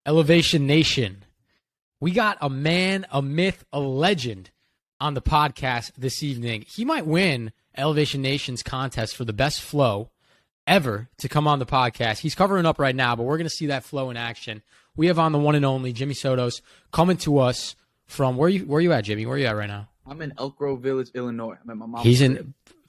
Elevation Nation. We got a man, a myth, a legend on the podcast this evening. He might win Elevation Nation's contest for the best flow ever to come on the podcast. He's covering up right now, but we're going to see that flow in action. We have on the one and only Jimmy Sotos coming to us from where you at, Jimmy? Where are you at right now? I'm in Elk Grove Village, Illinois. I'm at my mom's. He's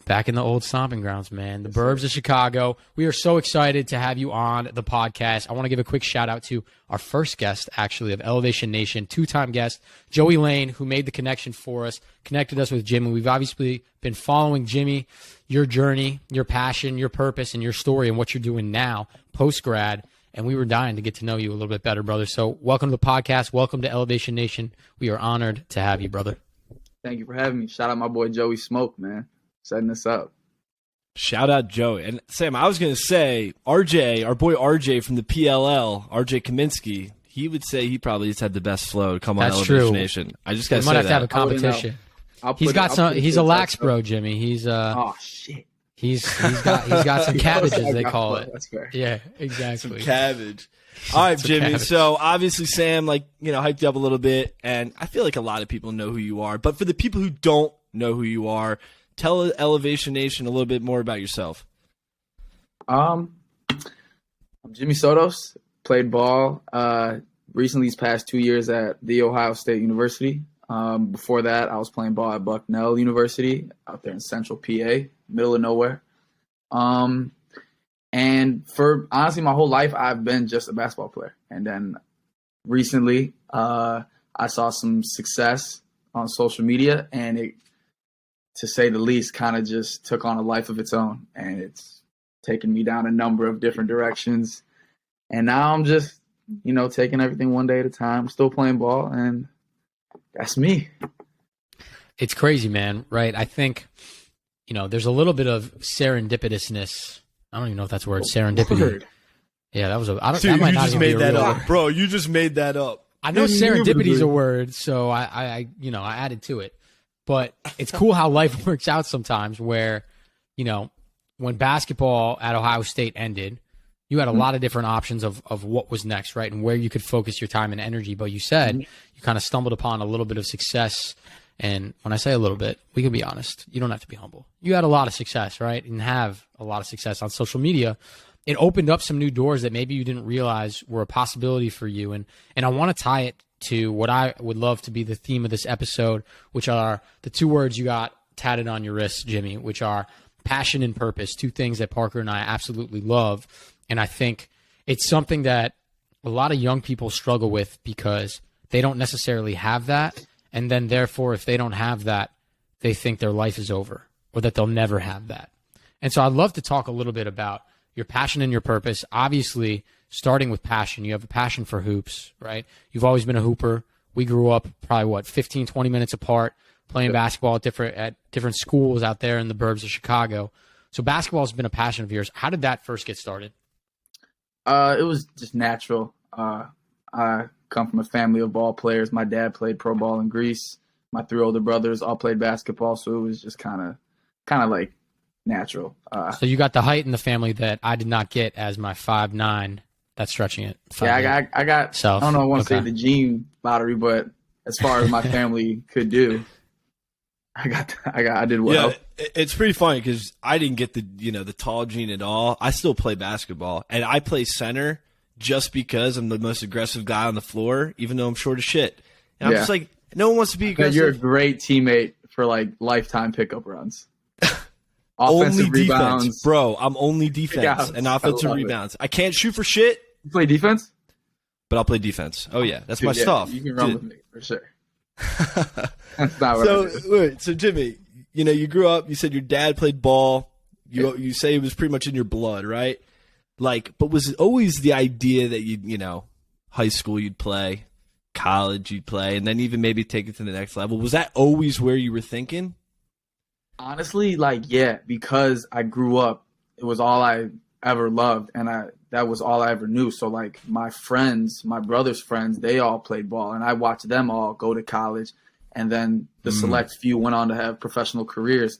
back in the old stomping grounds, man. The burbs of Chicago. We are so excited to have you on the podcast. I want to give a quick shout out to our first guest, actually, of Elevation Nation, two-time guest, Joey Lane, who made the connection for us, connected us with Jimmy. We've obviously been following Jimmy, your journey, your passion, your purpose, and your story and what you're doing now, post-grad, and we were dying to get to know you a little bit better, brother. So welcome to the podcast. Welcome to Elevation Nation. We are honored to have you, brother. Thank you for having me. Shout out my boy Joey Smoke, man. Setting this up. Shout out Joey. And Sam, I was going to say, RJ, our boy RJ from the PLL, RJ Kaminsky, he would say he probably has had the best flow to come on Elevation Nation. I just got to say that. We might have to have a competition. He's a lax bro, Jimmy. He's oh shit. He's got some cabbage, as they call it. That's fair. Yeah, exactly. Some cabbage. All right, Jimmy. Cabbage. So obviously Sam, hyped you up a little bit, and I feel like a lot of people know who you are. But for the people who don't know who you are, tell Elevation Nation a little bit more about yourself. I'm Jimmy Sotos. Played ball recently these past 2 years at The Ohio State University. Before that, I was playing ball at Bucknell University out there in central PA, middle of nowhere. And for honestly my whole life, I've been just a basketball player. And then recently, I saw some success on social media, and it, to say the least, kind of just took on a life of its own. And it's taken me down a number of different directions. And now I'm just, taking everything one day at a time, still playing ball, and that's me. It's crazy, man, right? I think, there's a little bit of serendipitousness. I don't even know if that's a word, serendipity. Word. Yeah, that was a. I don't. Dude, that might you not just even made be a that real up, word. bro. You just made that up. I know serendipity is a word, so I added to it. But it's cool how life works out sometimes. Where, when basketball at Ohio State ended, you had a lot of different options of what was next, right, and where you could focus your time and energy. But you said you kind of stumbled upon a little bit of success. And when I say a little bit, we can be honest. You don't have to be humble. You had a lot of success, right, and have a lot of success on social media. It opened up some new doors that maybe you didn't realize were a possibility for you. And I want to tie it to what I would love to be the theme of this episode, which are the two words you got tatted on your wrist, Jimmy, which are passion and purpose, two things that Parker and I absolutely love. And I think it's something that a lot of young people struggle with because they don't necessarily have that. And then therefore, if they don't have that, they think their life is over or that they'll never have that. And so I'd love to talk a little bit about your passion and your purpose. Obviously, starting with passion, you have a passion for hoops, right? You've always been a hooper. We grew up probably, 15, 20 minutes apart playing basketball at different schools out there in the burbs of Chicago. So basketball has been a passion of yours. How did that first get started? It was just natural. I come from a family of ball players. My dad played pro ball in Greece. My three older brothers all played basketball, so it was just kind of like natural. So you got the height in the family that I did not get as my 5'9". That's stretching it. Yeah, I got. Self. I don't know. I want to say the gene lottery, but as far as my family could do, I did well. Yeah, it's pretty funny because I didn't get the tall gene at all. I still play basketball, and I play center just because I'm the most aggressive guy on the floor, even though I'm short as shit. And I'm just like, no one wants to be aggressive. You're a great teammate for lifetime pickup runs. Only rebounds. Defense, bro. I'm only defense and offensive rebounds. I can't shoot for shit. You play defense? But I'll play defense. Oh, yeah. That's my stuff. You can run with me, for sure. That's not what I do. So, Jimmy, you grew up, you said your dad played ball. You say it was pretty much in your blood, right? But was it always the idea that high school you'd play, college you'd play, and then even maybe take it to the next level? Was that always where you were thinking? Honestly, yeah, because I grew up, it was all I ever loved, and that was all I ever knew. So my friends, my brother's friends, they all played ball, and I watched them all go to college, and then the select few went on to have professional careers.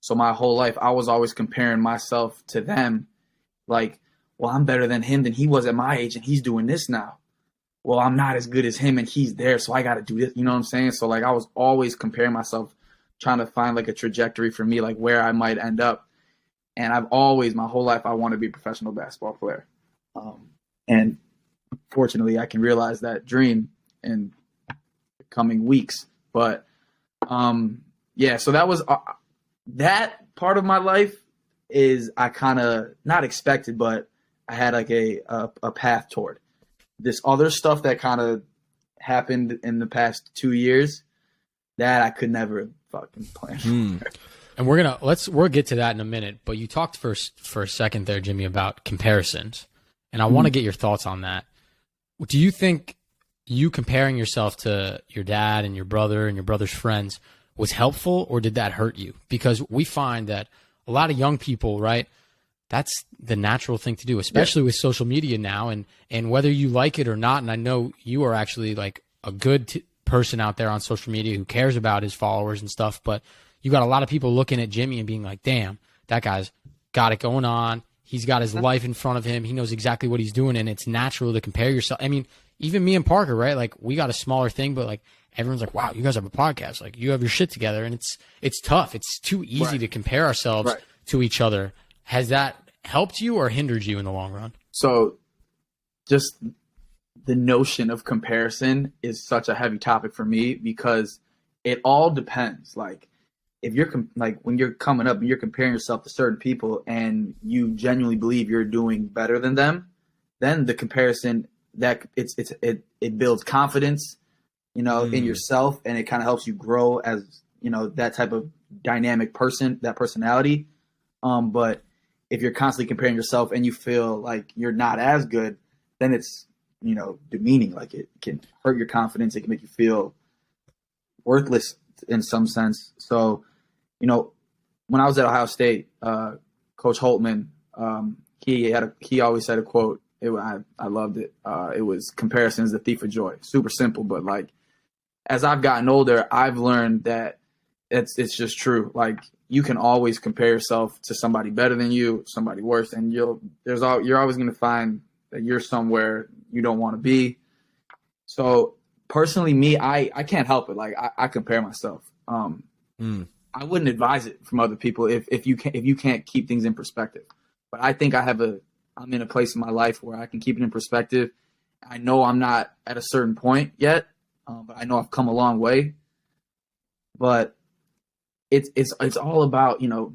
So my whole life, I was always comparing myself to them, well, I'm better than him than he was at my age, and he's doing this now. well, I'm not as good as him and he's there, so I got to do this. You know what I'm saying? So like I was always comparing myself, trying to find like a trajectory for me, like where I might end up. And I've always, my whole life, I want to be a professional basketball player. And fortunately, I can realize that dream in the coming weeks. But yeah, so that was that part of my life is I kind of not expected, but I had like a path toward this other stuff that kind of happened in the past 2 years that I could never fucking plan. And we'll get to that in a minute. But you talked for a second there, Jimmy, about comparisons, and I want to get your thoughts on that. Do you think you comparing yourself to your dad and your brother's friends was helpful, or did that hurt you? Because we find that a lot of young people, right, that's the natural thing to do, especially with social media now, and whether you like it or not. And I know you are actually like a good person out there on social media who cares about his followers and stuff, but you got a lot of people looking at Jimmy and being like, damn, that guy's got it going on. He's got his life in front of him. He knows exactly what he's doing, and it's natural to compare yourself. I mean, even me and Parker, right? Like, we got a smaller thing, but like everyone's like, wow, you guys have a podcast. Like, you have your shit together, and it's tough. It's too easy to compare ourselves to each other. Has that helped you or hindered you in the long run? So just the notion of comparison is such a heavy topic for me because it all depends. Like, if you're like when you're coming up and you're comparing yourself to certain people and you genuinely believe you're doing better than them, then the comparison that it builds confidence, you know, in yourself, and it kind of helps you grow as, you know, that type of dynamic person, that personality. But if you're constantly comparing yourself and you feel like you're not as good, then it's, you know, demeaning. Like, it can hurt your confidence. It can make you feel worthless in some sense. So, you know, when I was at Ohio State, Coach Holtman, he always said a quote. I loved it. It was, comparison is the thief of joy. Super simple, but like, as I've gotten older, I've learned that it's just true. Like, you can always compare yourself to somebody better than you, somebody worse, and you're always going to find that you're somewhere you don't want to be. So personally, me, I can't help it. Like, I compare myself. I wouldn't advise it from other people if you can't keep things in perspective. But I think I'm in a place in my life where I can keep it in perspective. I know I'm not at a certain point yet, but I know I've come a long way. But it's all about, you know,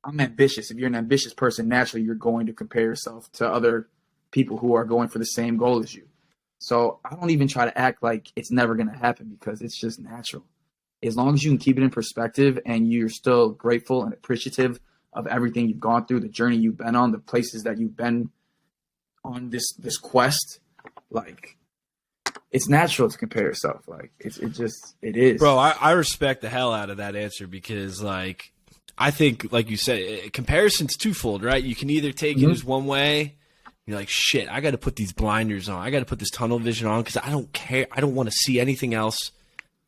I'm ambitious. If you're an ambitious person, naturally you're going to compare yourself to other people who are going for the same goal as you. So I don't even try to act like it's never going to happen because it's just natural. As long as you can keep it in perspective and you're still grateful and appreciative of everything you've gone through, the journey you've been on, the places that you've been on this quest, like, it's natural to compare yourself. Like, it is. Bro, I respect the hell out of that answer because, like, I think, like you said, comparison's twofold, right? You can either take it as one way. You're like, shit, I got to put these blinders on. I got to put this tunnel vision on because I don't care. I don't want to see anything else.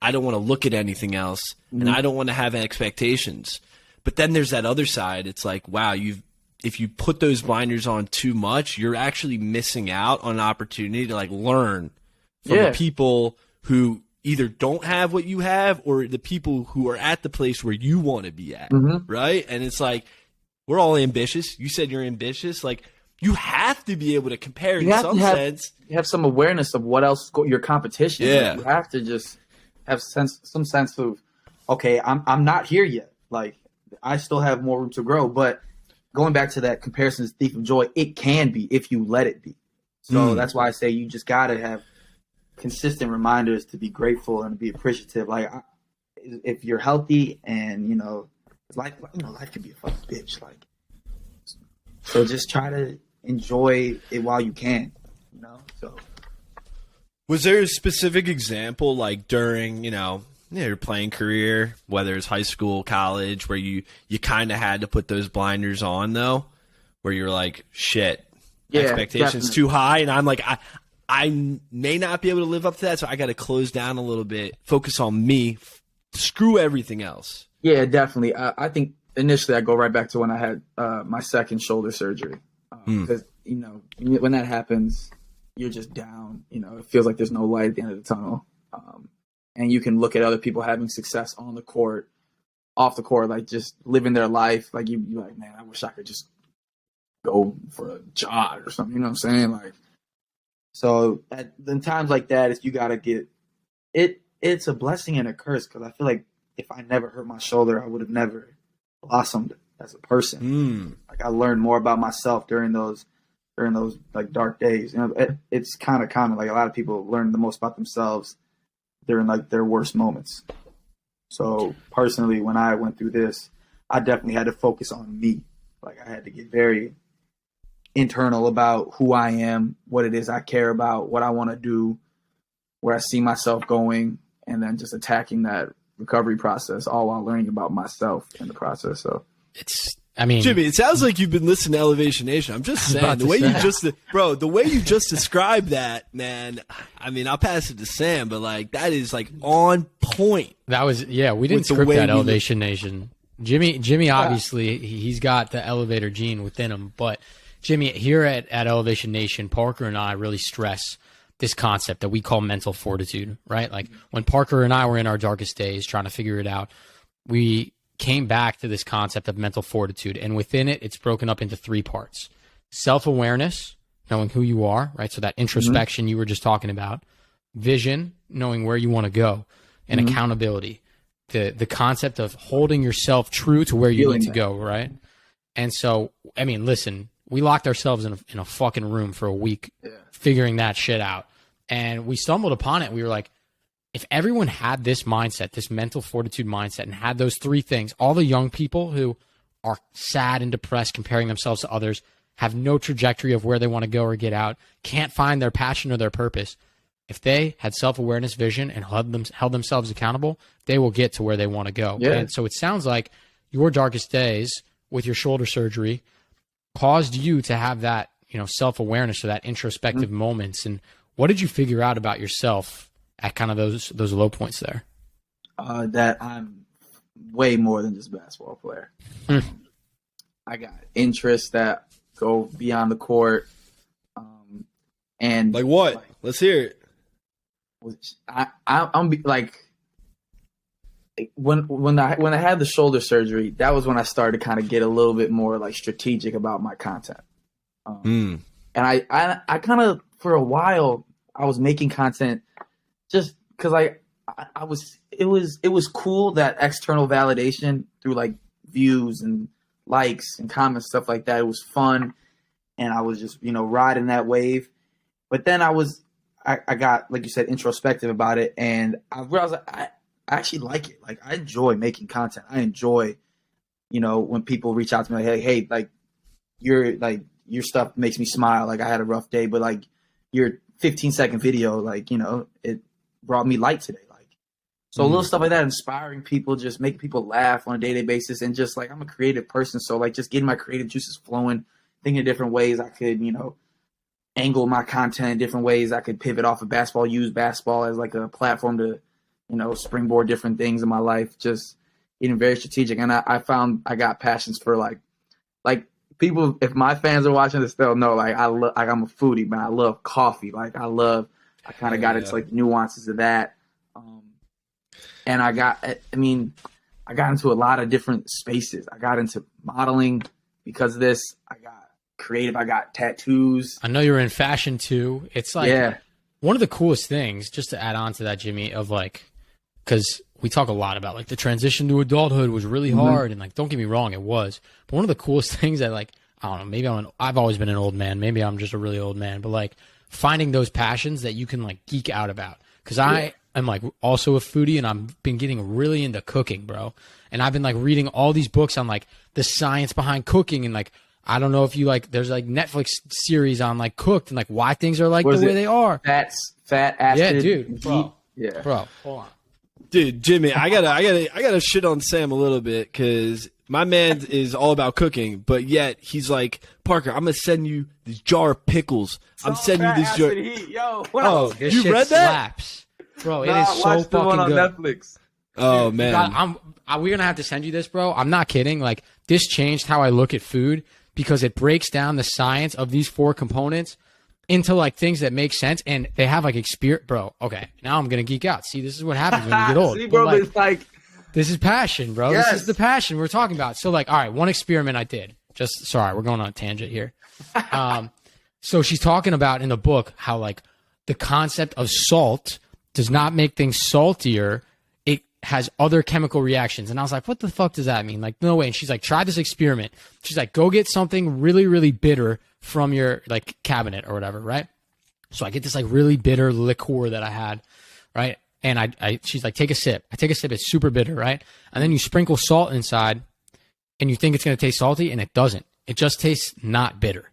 I don't want to look at anything else. And I don't want to have expectations. But then there's that other side. It's like, wow, if you put those blinders on too much, you're actually missing out on an opportunity to, like, learn from the people who either don't have what you have or the people who are at the place where you want to be at, right? And it's like, we're all ambitious. You said you're ambitious. Like, you have to be able to compare in some sense. You have some awareness of what else your competition is. Yeah. You have to just have some sense of, okay, I'm not here yet. Like, I still have more room to grow. But going back to that comparison is thief of joy, it can be if you let it be. So that's why I say you just got to have consistent reminders to be grateful and be appreciative. Like, if you're healthy and, you know, life can be a fucking bitch. Like, so just try to enjoy it while you can, you know? So, was there a specific example, like, during, you know, your playing career, whether it's high school, college, where you kind of had to put those blinders on, though, where you're like, shit, expectations definitely too high, and I'm like, I may not be able to live up to that, so I got to close down a little bit, focus on me, screw everything else. Yeah, definitely. I think initially I go right back to when I had my second shoulder surgery. Because, you know, when that happens, you're just down. You know, it feels like there's no light at the end of the tunnel. And you can look at other people having success on the court, off the court, like just living their life. Like you're like, man, I wish I could just go for a jog or something. You know what I'm saying? Like, so in times like that, you got to get it. It's a blessing and a curse, because I feel like if I never hurt my shoulder, I would have never blossomed as a person. Like I learned more about myself during those like dark days. You know, it's kind of common. Like a lot of people learn the most about themselves during like their worst moments. So personally, when I went through this, I definitely had to focus on me. Like I had to get very internal about who I am, what it is I care about, what I want to do, where I see myself going, and then just attacking that recovery process, all while learning about myself in the process. So Jimmy, it sounds like you've been listening to Elevation Nation. I'm just saying, the way you just described that, man. I mean, I'll pass it to Sam, but like that is like on point. That was we didn't script that Elevation Nation. Jimmy, obviously he's got the elevator gene within him, but Jimmy, here at Elevation Nation, Parker and I really stress this concept that we call mental fortitude, right? Like when Parker and I were in our darkest days trying to figure it out, we came back to this concept of mental fortitude. And within it, it's broken up into 3 parts. Self-awareness, knowing who you are, right? So that introspection you were just talking about. Vision, knowing where you want to go. And accountability, the concept of holding yourself true to where you need to go, right? And so, I mean, listen, we locked ourselves in a fucking room for a week figuring that shit out. And we stumbled upon it. We were like, if everyone had this mindset, this mental fortitude mindset, and had those 3 things, all the young people who are sad and depressed, comparing themselves to others, have no trajectory of where they want to go or get out, can't find their passion or their purpose, if they had self-awareness, vision, and held themselves accountable, they will get to where they want to go. Yeah. And so it sounds like your darkest days with your shoulder surgery caused you to have that, self-awareness or that introspective moments. And what did you figure out about yourself at kind of those low points there? That I'm way more than just a basketball player. I got interests that go beyond the court. And like what? Let's hear it. I'm like, when I had the shoulder surgery, that was when I started to kind of get a little bit more like strategic about my content. And I kind of, for a while, I was making content just because it was cool, that external validation through like views and likes and comments, stuff like that. It was fun, and I was just riding that wave. But then I got, like you said, introspective about it, and I realized I actually like it. Like I enjoy making content. I enjoy, when people reach out to me like, hey, like your stuff makes me smile. Like I had a rough day, but like your 15-second video, like, it brought me light today. Like, so little stuff like that, inspiring people, just making people laugh on a day-to-day basis. And just like, I'm a creative person. So like just getting my creative juices flowing, thinking of different ways I could, angle my content in different ways. I could pivot off of basketball, use basketball as like a platform to, springboard different things in my life. Just getting very strategic. And I found I got passions for like people, if my fans are watching this, they'll know, like, I'm a foodie, man. I love coffee. Like I kind of got into like the nuances of that. And I got into a lot of different spaces. I got into modeling because of this. I got creative. I got tattoos. I know you're in fashion too. It's like one of the coolest things, just to add on to that, Jimmy, of like, because we talk a lot about like the transition to adulthood was really hard, and like, don't get me wrong, it was. But one of the coolest things that, like, I don't know, maybe I've always been an old man. Maybe I'm just a really old man, but like finding those passions that you can like geek out about. Because I am like also a foodie, and I've been getting really into cooking, bro. And I've been like reading all these books on like the science behind cooking, and like, I don't know if you like, there's like Netflix series on like Cooked and like why things are like the way they are. Fat acid. Yeah, dude. Bro. Yeah. Bro, hold on. Dude, Jimmy, I gotta shit on Sam a little bit, because my man is all about cooking, but yet he's like, Parker, I'm gonna send you this jar of pickels. I'm sending you this jar. Yo, oh, this you shit read that? Slaps. Bro, it is so fucking on good. Netflix. Oh, man. We're gonna have to send you this, bro. I'm not kidding. Like, this changed how I look at food, because it breaks down the science of these 4 components into like things that make sense, and they have like experience. Bro, okay, now I'm gonna geek out. See, this is what happens when you get old. See, bro, But, it's like this is passion, bro. Yes. This is the passion we're talking about. So, like, all right, one experiment I did. Just sorry, we're going on a tangent here. So she's talking about in the book how like the concept of salt does not make things saltier. It has other chemical reactions. And I was like, what the fuck does that mean? Like, no way. And she's like, try this experiment. She's like, go get something really, really bitter from your like cabinet or whatever, right? So I get this like really bitter liqueur that I had, right? And she's like, take a sip. I take a sip. It's super bitter, right? And then you sprinkle salt inside and you think it's going to taste salty, and it doesn't. It just tastes not bitter.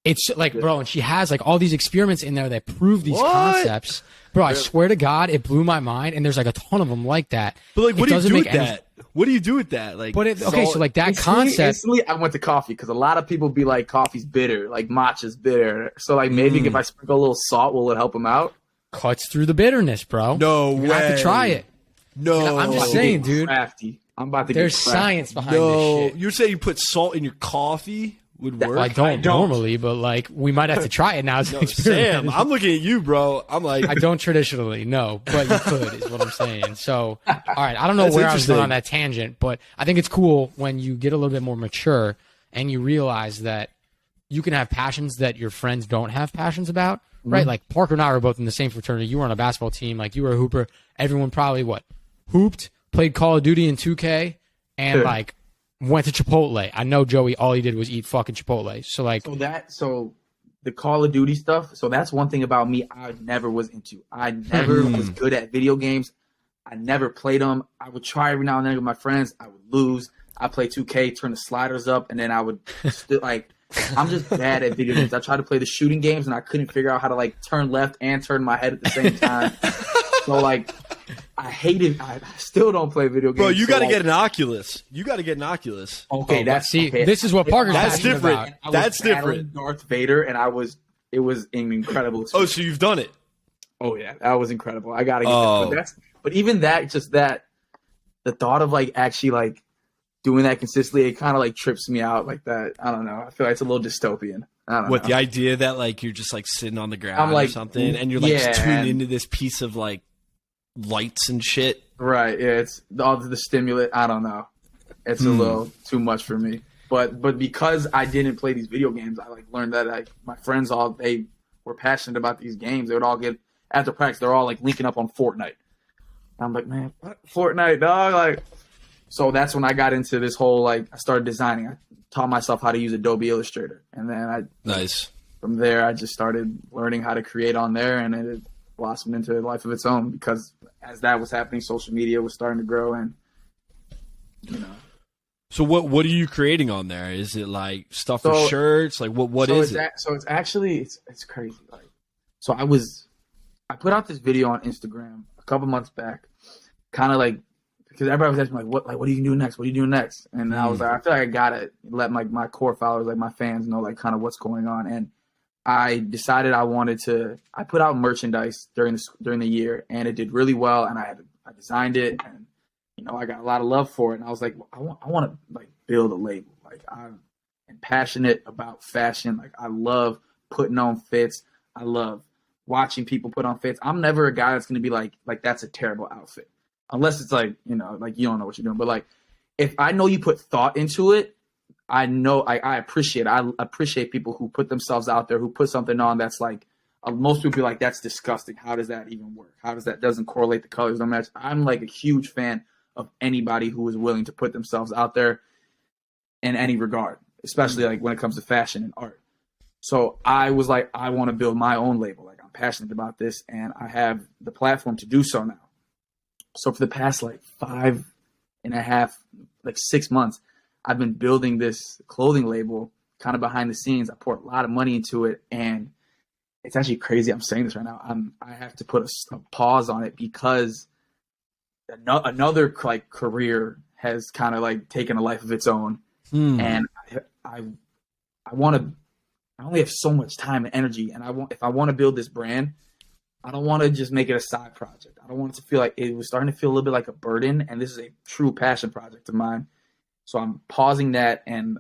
It's like, bro, and she has like all these experiments in there that prove these concepts. Bro, I swear to God, it blew my mind. And there's like a ton of them like that. But like, what do you do with that? What do you do with that? Like, but okay, so like that concept. Instantly, I went to coffee because a lot of people be like, coffee's bitter, like matcha's bitter. So like maybe if I sprinkle a little salt, will it help them out? Cuts through the bitterness, bro. No way. You have to try it. No, I'm just saying, dude. Crafty. I'm about to There's get crafty. science behind this shit. You're saying you put salt in your coffee would work? Well, I don't normally, but like we might have to try it now as an experiment. Sam, I'm looking at you, bro. I'm like, I don't traditionally, no, but you could is what I'm saying. So, all right, I don't know That's where I was going interesting. on that tangent, but I think it's cool when you get a little bit more mature and you realize that you can have passions that your friends don't have passions about, right? Like Parker and I were both in the same fraternity. You were on a basketball team, like you were a hooper. Everyone probably hooped, played Call of Duty and 2K, and like went to Chipotle. I know Joey, all he did was eat fucking Chipotle. So like, So the Call of Duty stuff. So that's one thing about me I never was into. I never was good at video games. I never played them. I would try every now and then with my friends. I would lose. I play 2K, turn the sliders up, and then I would still like. I'm just bad at video games. I tried to play the shooting games, and I couldn't figure out how to like turn left and turn my head at the same time. So like, I hated. I still don't play video games. bro, you so, got to like, get an Oculus. You got to get an Oculus. Okay, that's okay. this is what Parker's That's passionate different. about. I was That's battling different. Darth Vader, and it was an incredible Oh, experience. so you've done it. Oh yeah, that was incredible. I gotta get Oh. that. But even that, just that, the thought of like actually like doing that consistently, it kind of like trips me out like that. I don't know. I feel like it's a little dystopian. I don't What, know. the idea that like you're just like sitting on the ground I'm like, or something, and you're like yeah, tuned and- into this piece of like lights and shit. Right? Yeah, it's all the stimulant. I don't know. It's a little too much for me. But because I didn't play these video games, I like learned that like my friends they were passionate about these games. They would all get after practice. They're all like linking up on Fortnite. I'm like, man, what? Fortnite, dog. Like, so that's when I got into this whole like I started designing. I taught myself how to use Adobe Illustrator, and then Nice. from there I just started learning how to create on there, and it blossomed into a life of its own because as that was happening, social media was starting to grow, and you know. So what are you creating on there? Is it like stuff for shirts? Like what so is it's it? So it's actually it's crazy. Like, so I put out this video on Instagram a couple months back, kind of like because everybody was asking me like what are you gonna do next? What are you doing next? And I was like, I feel like I gotta let my core followers, like my fans, know like kind of what's going on. And I decided I put out merchandise during the year, and it did really well. And I designed it, and you know I got a lot of love for it. And I was like, I want to like build a label. Like I'm passionate about fashion. Like I love putting on fits. I love watching people put on fits. I'm never a guy that's gonna be like that's a terrible outfit, unless it's like you know like you don't know what you're doing. But like if I know you put thought into it, I know I appreciate it. I appreciate people who put themselves out there, who put something on that's like most people be like, that's disgusting. How does that even work? How does that doesn't correlate? The colors don't match. I'm like a huge fan of anybody who is willing to put themselves out there in any regard, especially like when it comes to fashion and art. So I was like, I want to build my own label. Like I'm passionate about this, and I have the platform to do so now. So for the past like 5.5, like 6 months, I've been building this clothing label kind of behind the scenes. I poured a lot of money into it, and it's actually crazy. I'm saying this right now. I have to put a pause on it because another like career has kind of like taken a life of its own, and I want to. I only have so much time and energy, and if I want to build this brand, I don't want to just make it a side project. I don't want it to feel like it was starting to feel a little bit like a burden, and this is a true passion project of mine. So I'm pausing that, and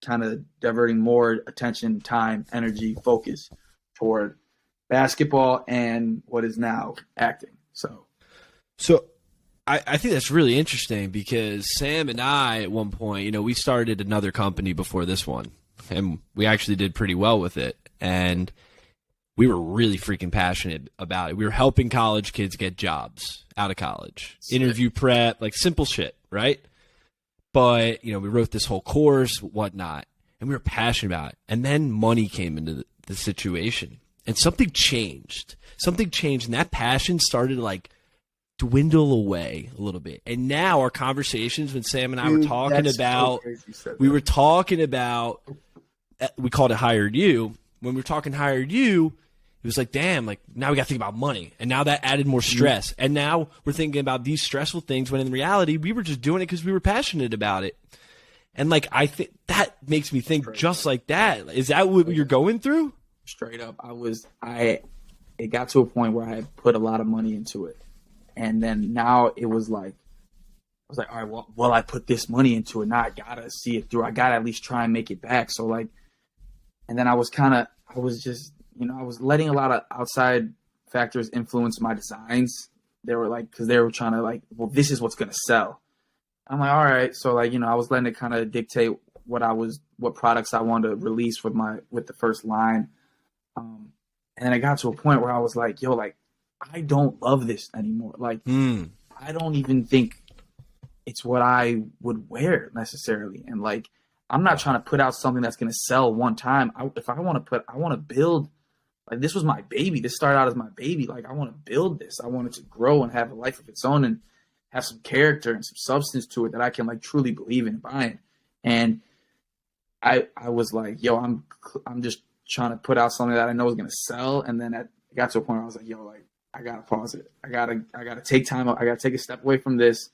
kind of diverting more attention, time, energy, focus toward basketball and what is now acting. So I think that's really interesting because Sam and I, at one point, we started another company before this one, and we actually did pretty well with it. And we were really freaking passionate about it. We were helping college kids get jobs out of college, interview prep, like simple shit, right? But, we wrote this whole course, whatnot, and we were passionate about it. And then money came into the situation, and something changed. Something changed, and that passion started to, like, dwindle away a little bit. And now our conversations when Sam and I were talking about, we called it Hired You. When we were talking Hired You, it was like, damn, like now we got to think about money. And now that added more stress. And now we're thinking about these stressful things when in reality, we were just doing it because we were passionate about it. And like, I think that makes me think just like that. Is that what you're going through? Straight up. It got to a point where I had put a lot of money into it. And then now it was like, I was like, all right, well, I put this money into it. Now I got to see it through. I got to at least try and make it back. So like, and then I was letting a lot of outside factors influence my designs. They were like, because they were trying to like, well, this is what's going to sell. I'm like, all right. So like, I was letting it kind of dictate what products I wanted to release with the first line. And then I got to a point where I was like, yo, like, I don't love this anymore. Like, I don't even think it's what I would wear necessarily. And like, I'm not trying to put out something that's going to sell one time. I want to build, like, this was my baby. This started out as my baby. Like, I want to build this. I want it to grow and have a life of its own and have some character and some substance to it that I can like truly believe in and buy in. And I was like, yo, I'm just trying to put out something that I know is going to sell. And then it got to a point where I was like, yo, like, I gotta pause it. I gotta take time. I gotta take a step away from this,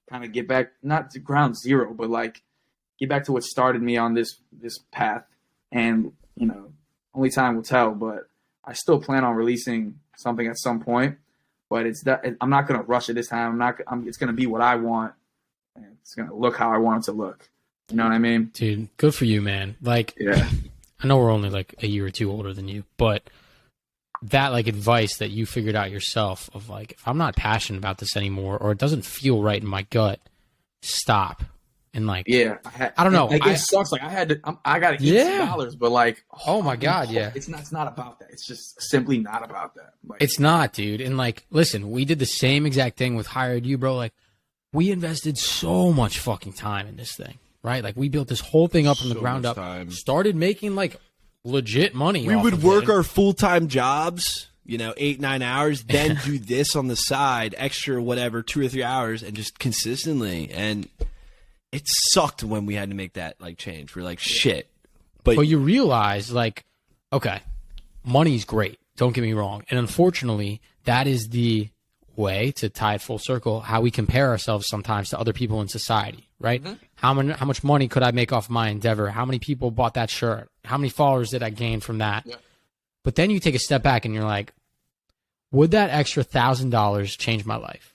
kind of get back, not to ground zero, but like get back to what started me on this path. And only time will tell. But I still plan on releasing something at some point. But I'm not gonna rush it this time. It's gonna be what I want, and it's gonna look how I want it to look. You know what I mean? Dude, good for you, man. Like, yeah. I know we're only like a year or two older than you, but that like advice that you figured out yourself of like, if I'm not passionate about this anymore, or it doesn't feel right in my gut, stop. And like, yeah, I don't know. Like, it sucks. Like I got to eat some dollars, but like, oh my God. Yeah. It's not about that. It's just simply not about that. Like, it's not, dude. And like, listen, we did the same exact thing with Hired You, bro. Like, we invested so much fucking time in this thing, right? Like, we built this whole thing up from the ground up, started making like legit money. We would work our full-time jobs, 8-9 hours, then do this on the side, extra whatever, 2 or 3 hours, and just consistently. And it sucked when we had to make that like change. We're like, shit. But you realize, like, okay, money's great. Don't get me wrong. And unfortunately, that is the way, to tie it full circle, how we compare ourselves sometimes to other people in society, right? Mm-hmm. How much money could I make off my endeavor? How many people bought that shirt? How many followers did I gain from that? Yeah. But then you take a step back and you're like, would that extra $1,000 change my life?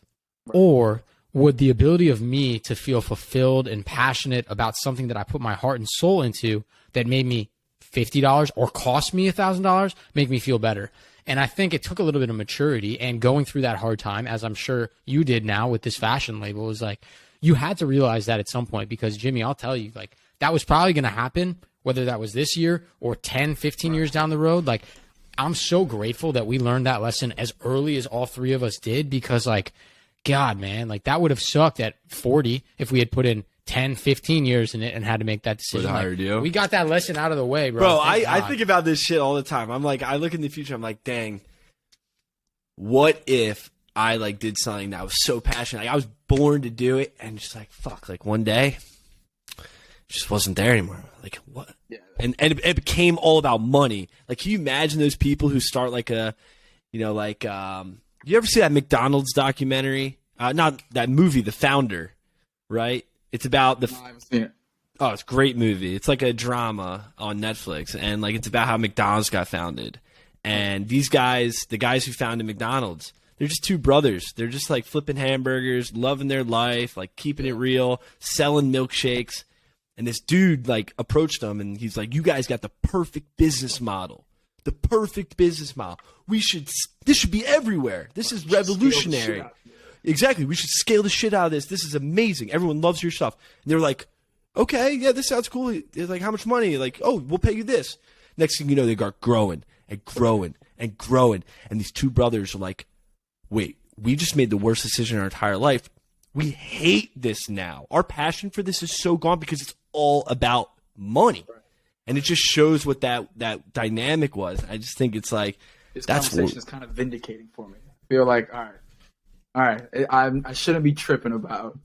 Right. Or would the ability of me to feel fulfilled and passionate about something that I put my heart and soul into that made me $50 or cost me $1,000 make me feel better? And I think it took a little bit of maturity and going through that hard time, as I'm sure you did now with this fashion label, was like, you had to realize that at some point, because Jimmy, I'll tell you, like, that was probably going to happen, whether that was this year or 10, 15 years down the road. Like, I'm so grateful that we learned that lesson as early as all three of us did, because like, God, man, like that would have sucked at 40 if we had put in 10, 15 years in it and had to make that decision. Like, we got that lesson out of the way, bro. Bro, I think about this shit all the time. I'm like, I look in the future, I'm like, dang, what if I like did something that I was so passionate, like I was born to do it, and just like, fuck, like one day it just wasn't there anymore. Like, what? Yeah. And it became all about money. Like, can you imagine those people who start like a, you ever see that McDonald's documentary? Not that movie, The Founder, right? It's about No, I haven't seen it. Oh, it's a great movie. It's like a drama on Netflix, and like it's about how McDonald's got founded. And these guys, the guys who founded McDonald's, they're just two brothers. They're just like flipping hamburgers, loving their life, like keeping it real, selling milkshakes. And this dude like approached him and he's like, you guys got the perfect business model. The perfect business model. This should be everywhere. This is revolutionary. Exactly. We should scale the shit out of this. This is amazing. Everyone loves your stuff. And they're like, okay, yeah, this sounds cool. They're like, how much money? Like, oh, we'll pay you this. Next thing you know, they got growing and growing and growing. And these two brothers are like, wait, we just made the worst decision in our entire life. We hate this now. Our passion for this is so gone because it's all about money. And it just shows what that dynamic was. I just think it's like, this conversation is kind of vindicating for me. I feel like, all right, I shouldn't be tripping about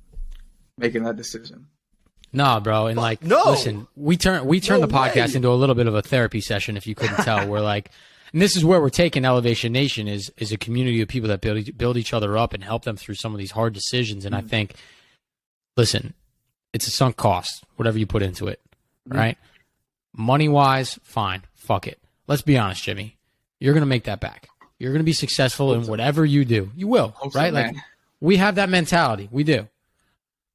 making that decision. No, bro. And like, listen, we turn the podcast into a little bit of a therapy session. If you couldn't tell, we're like, and this is where we're taking Elevation Nation is a community of people that build each other up and help them through some of these hard decisions. And I think, listen, it's a sunk cost, whatever you put into it, right? Money wise, fine, fuck it. Let's be honest, Jimmy. You're gonna make that back. You're gonna be successful in whatever you do. You will, right? Like we have that mentality. We do.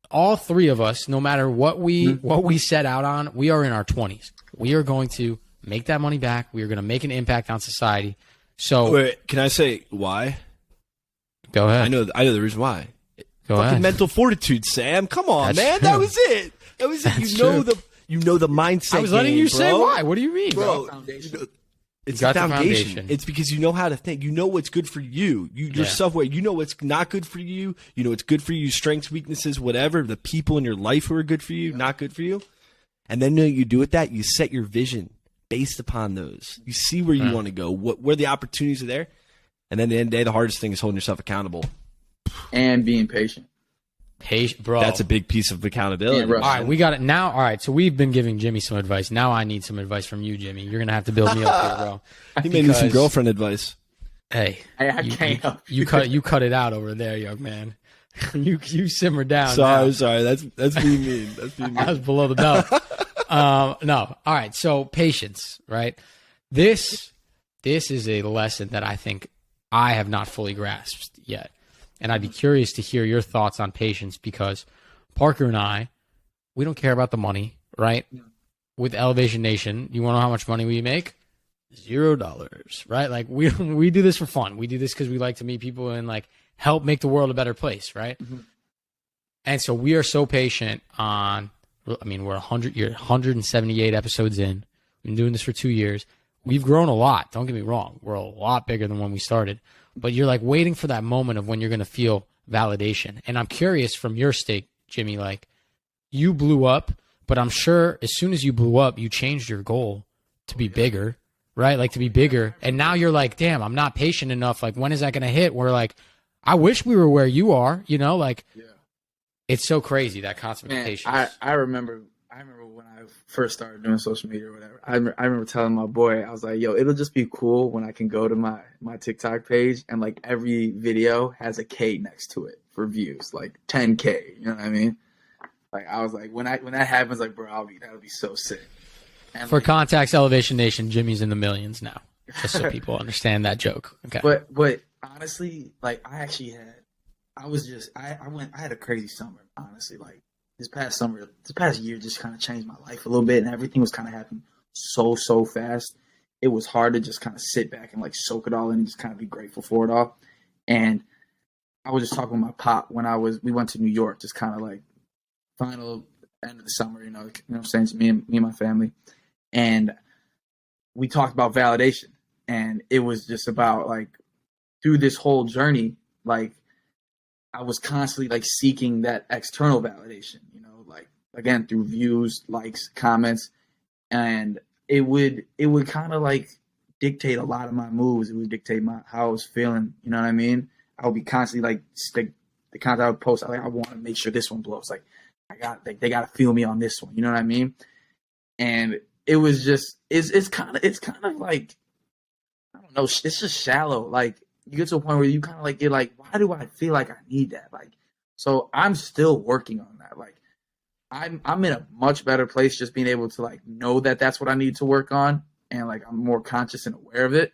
All three of us, no matter what we set out on, we are in our 20s. We are going to make that money back. We are going to make an impact on society. So, wait, can I say why? Go ahead. I know the reason why. Go ahead. Mental fortitude, Sam. Come on, man. True. That was it. That was it. You know the mindset. I was letting you say why. What do you mean, bro? It's the foundation. It's because you know how to think. You know what's good for you. Your self-aware. You know what's not good for you. You know what's good for you. Strengths, weaknesses, whatever. The people in your life who are good for you, not good for you. And then you do with that, you set your vision based upon those. You see where you want to go, where the opportunities are there. And then at the end of the day, the hardest thing is holding yourself accountable. And being patient. Bro. That's a big piece of accountability. Yeah, all right, we got it now. All right, so we've been giving Jimmy some advice. Now I need some advice from you, Jimmy. You're gonna have to build me up here, bro. He made me some girlfriend advice. Hey, I can't help you cut it out over there, young man. you simmer down. Sorry. That's being mean. That's being mean. That was below the belt. No. All right. So patience, right? This is a lesson that I think I have not fully grasped yet. And I'd be curious to hear your thoughts on patience because Parker and I, we don't care about the money, right? Yeah. With Elevation Nation, you want to know how much money we make? $0, right? Like we do this for fun. We do this because we like to meet people and like help make the world a better place, right? Mm-hmm. And so we are so patient on, I mean, we're 178 episodes in. We've been doing this for 2 years. We've grown a lot. Don't get me wrong. We're a lot bigger than when we started. But you're like waiting for that moment of when you're going to feel validation. And I'm curious from your stake, Jimmy, like you blew up, but I'm sure as soon as you blew up, you changed your goal to be bigger, right? Like to be bigger. And now you're like, damn, I'm not patient enough. Like when is that going to hit? We're like, I wish we were where you are, you know, like it's so crazy, that concept of patience. I remember when I first started doing social media or whatever, I remember telling my boy, I was like, yo, it'll just be cool when I can go to my TikTok page and like every video has a K next to it for views, like 10K, you know what I mean? Like I was like, when that happens, like, bro, that'll be so sick. And for context, Elevation Nation, Jimmy's in the millions now, just so people understand that joke. Okay. But honestly, like I had a crazy summer, honestly, like this past year just kind of changed my life a little bit, and everything was kind of happening so fast. It was hard to just kind of sit back and like soak it all in and just kind of be grateful for it all. And I was just talking with my pop when we went to New York, just kind of like final end of the summer, you know what I'm saying, to me and my family. And we talked about validation, and it was just about like through this whole journey, like I was constantly like seeking that external validation, you know, like again through views, likes, comments, and it would kind of like dictate a lot of my moves. It would dictate how I was feeling. You know what I mean? I would be constantly like the content I would post. I want to make sure this one blows. Like they got to feel me on this one. You know what I mean? And it was just it's kind of like I don't know. It's just shallow. Like you get to a point where you kind of like, you're like, why do I feel like I need that? Like, so I'm still working on that. Like, I'm in a much better place just being able to like know that that's what I need to work on, and like I'm more conscious and aware of it.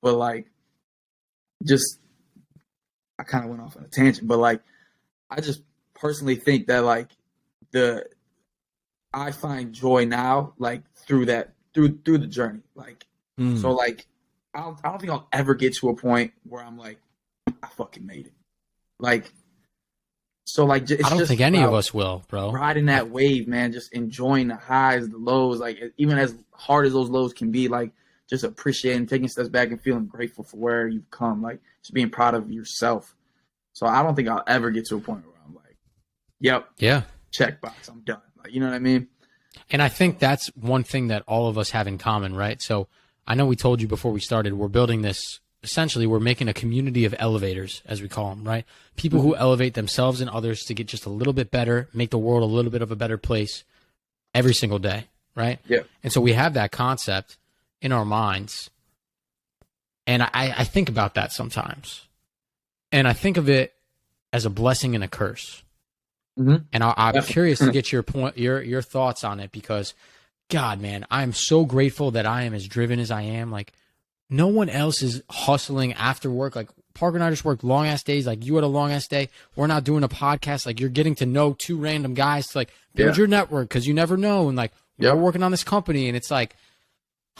But like, just I kind of went off on a tangent, but like, I just personally think that like I find joy now, like through the journey. Like, so like, I don't think I'll ever get to a point where I'm like, I fucking made it. Like, so like, it's I don't just think any of about us will, bro. riding that wave, man. Just enjoying the highs, the lows. Like, even as hard as those lows can be, like, just appreciating, taking steps back, and feeling grateful for where you've come. Like, just being proud of yourself. So I don't think I'll ever get to a point where I'm like, yep, Yeah. checkbox, I'm done. Like, you know what I mean? And I think that's one thing that all of us have in common, right? So I know we told you before we started, we're building this, essentially we're making a community of elevators, as we call them, right? People who elevate themselves and others to get just a little bit better, make the world a little bit of a better place every single day, right? Yeah. And so we have that concept in our minds. And I think about that sometimes. And I think of it as a blessing and a curse. Mm-hmm. And I'm curious to get your point, your thoughts on it, because, God, man, I'm so grateful that I am as driven as I am. Like, no one else is hustling after work. Like, Parker and I just worked long ass days. Like, you had a long ass day. We're not doing a podcast. Like, you're getting to know two random guys to like build your network, because you never know. And like, we're working on this company, and it's like,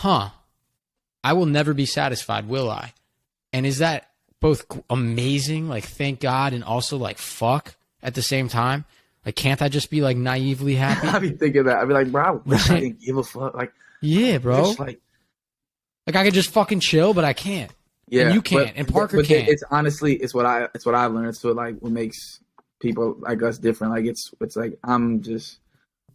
I will never be satisfied, will I? And is that both amazing, like, thank God, and also like, fuck at the same time? Like, can't I just be like naively happy? I be thinking that. I be like, bro, I didn't give a fuck. Like, yeah, bro. like I could just fucking chill, but I can't. Yeah, and you can't, and Parker can't. It's honestly, it's what I learned. So like, what makes people like us different? Like, it's like I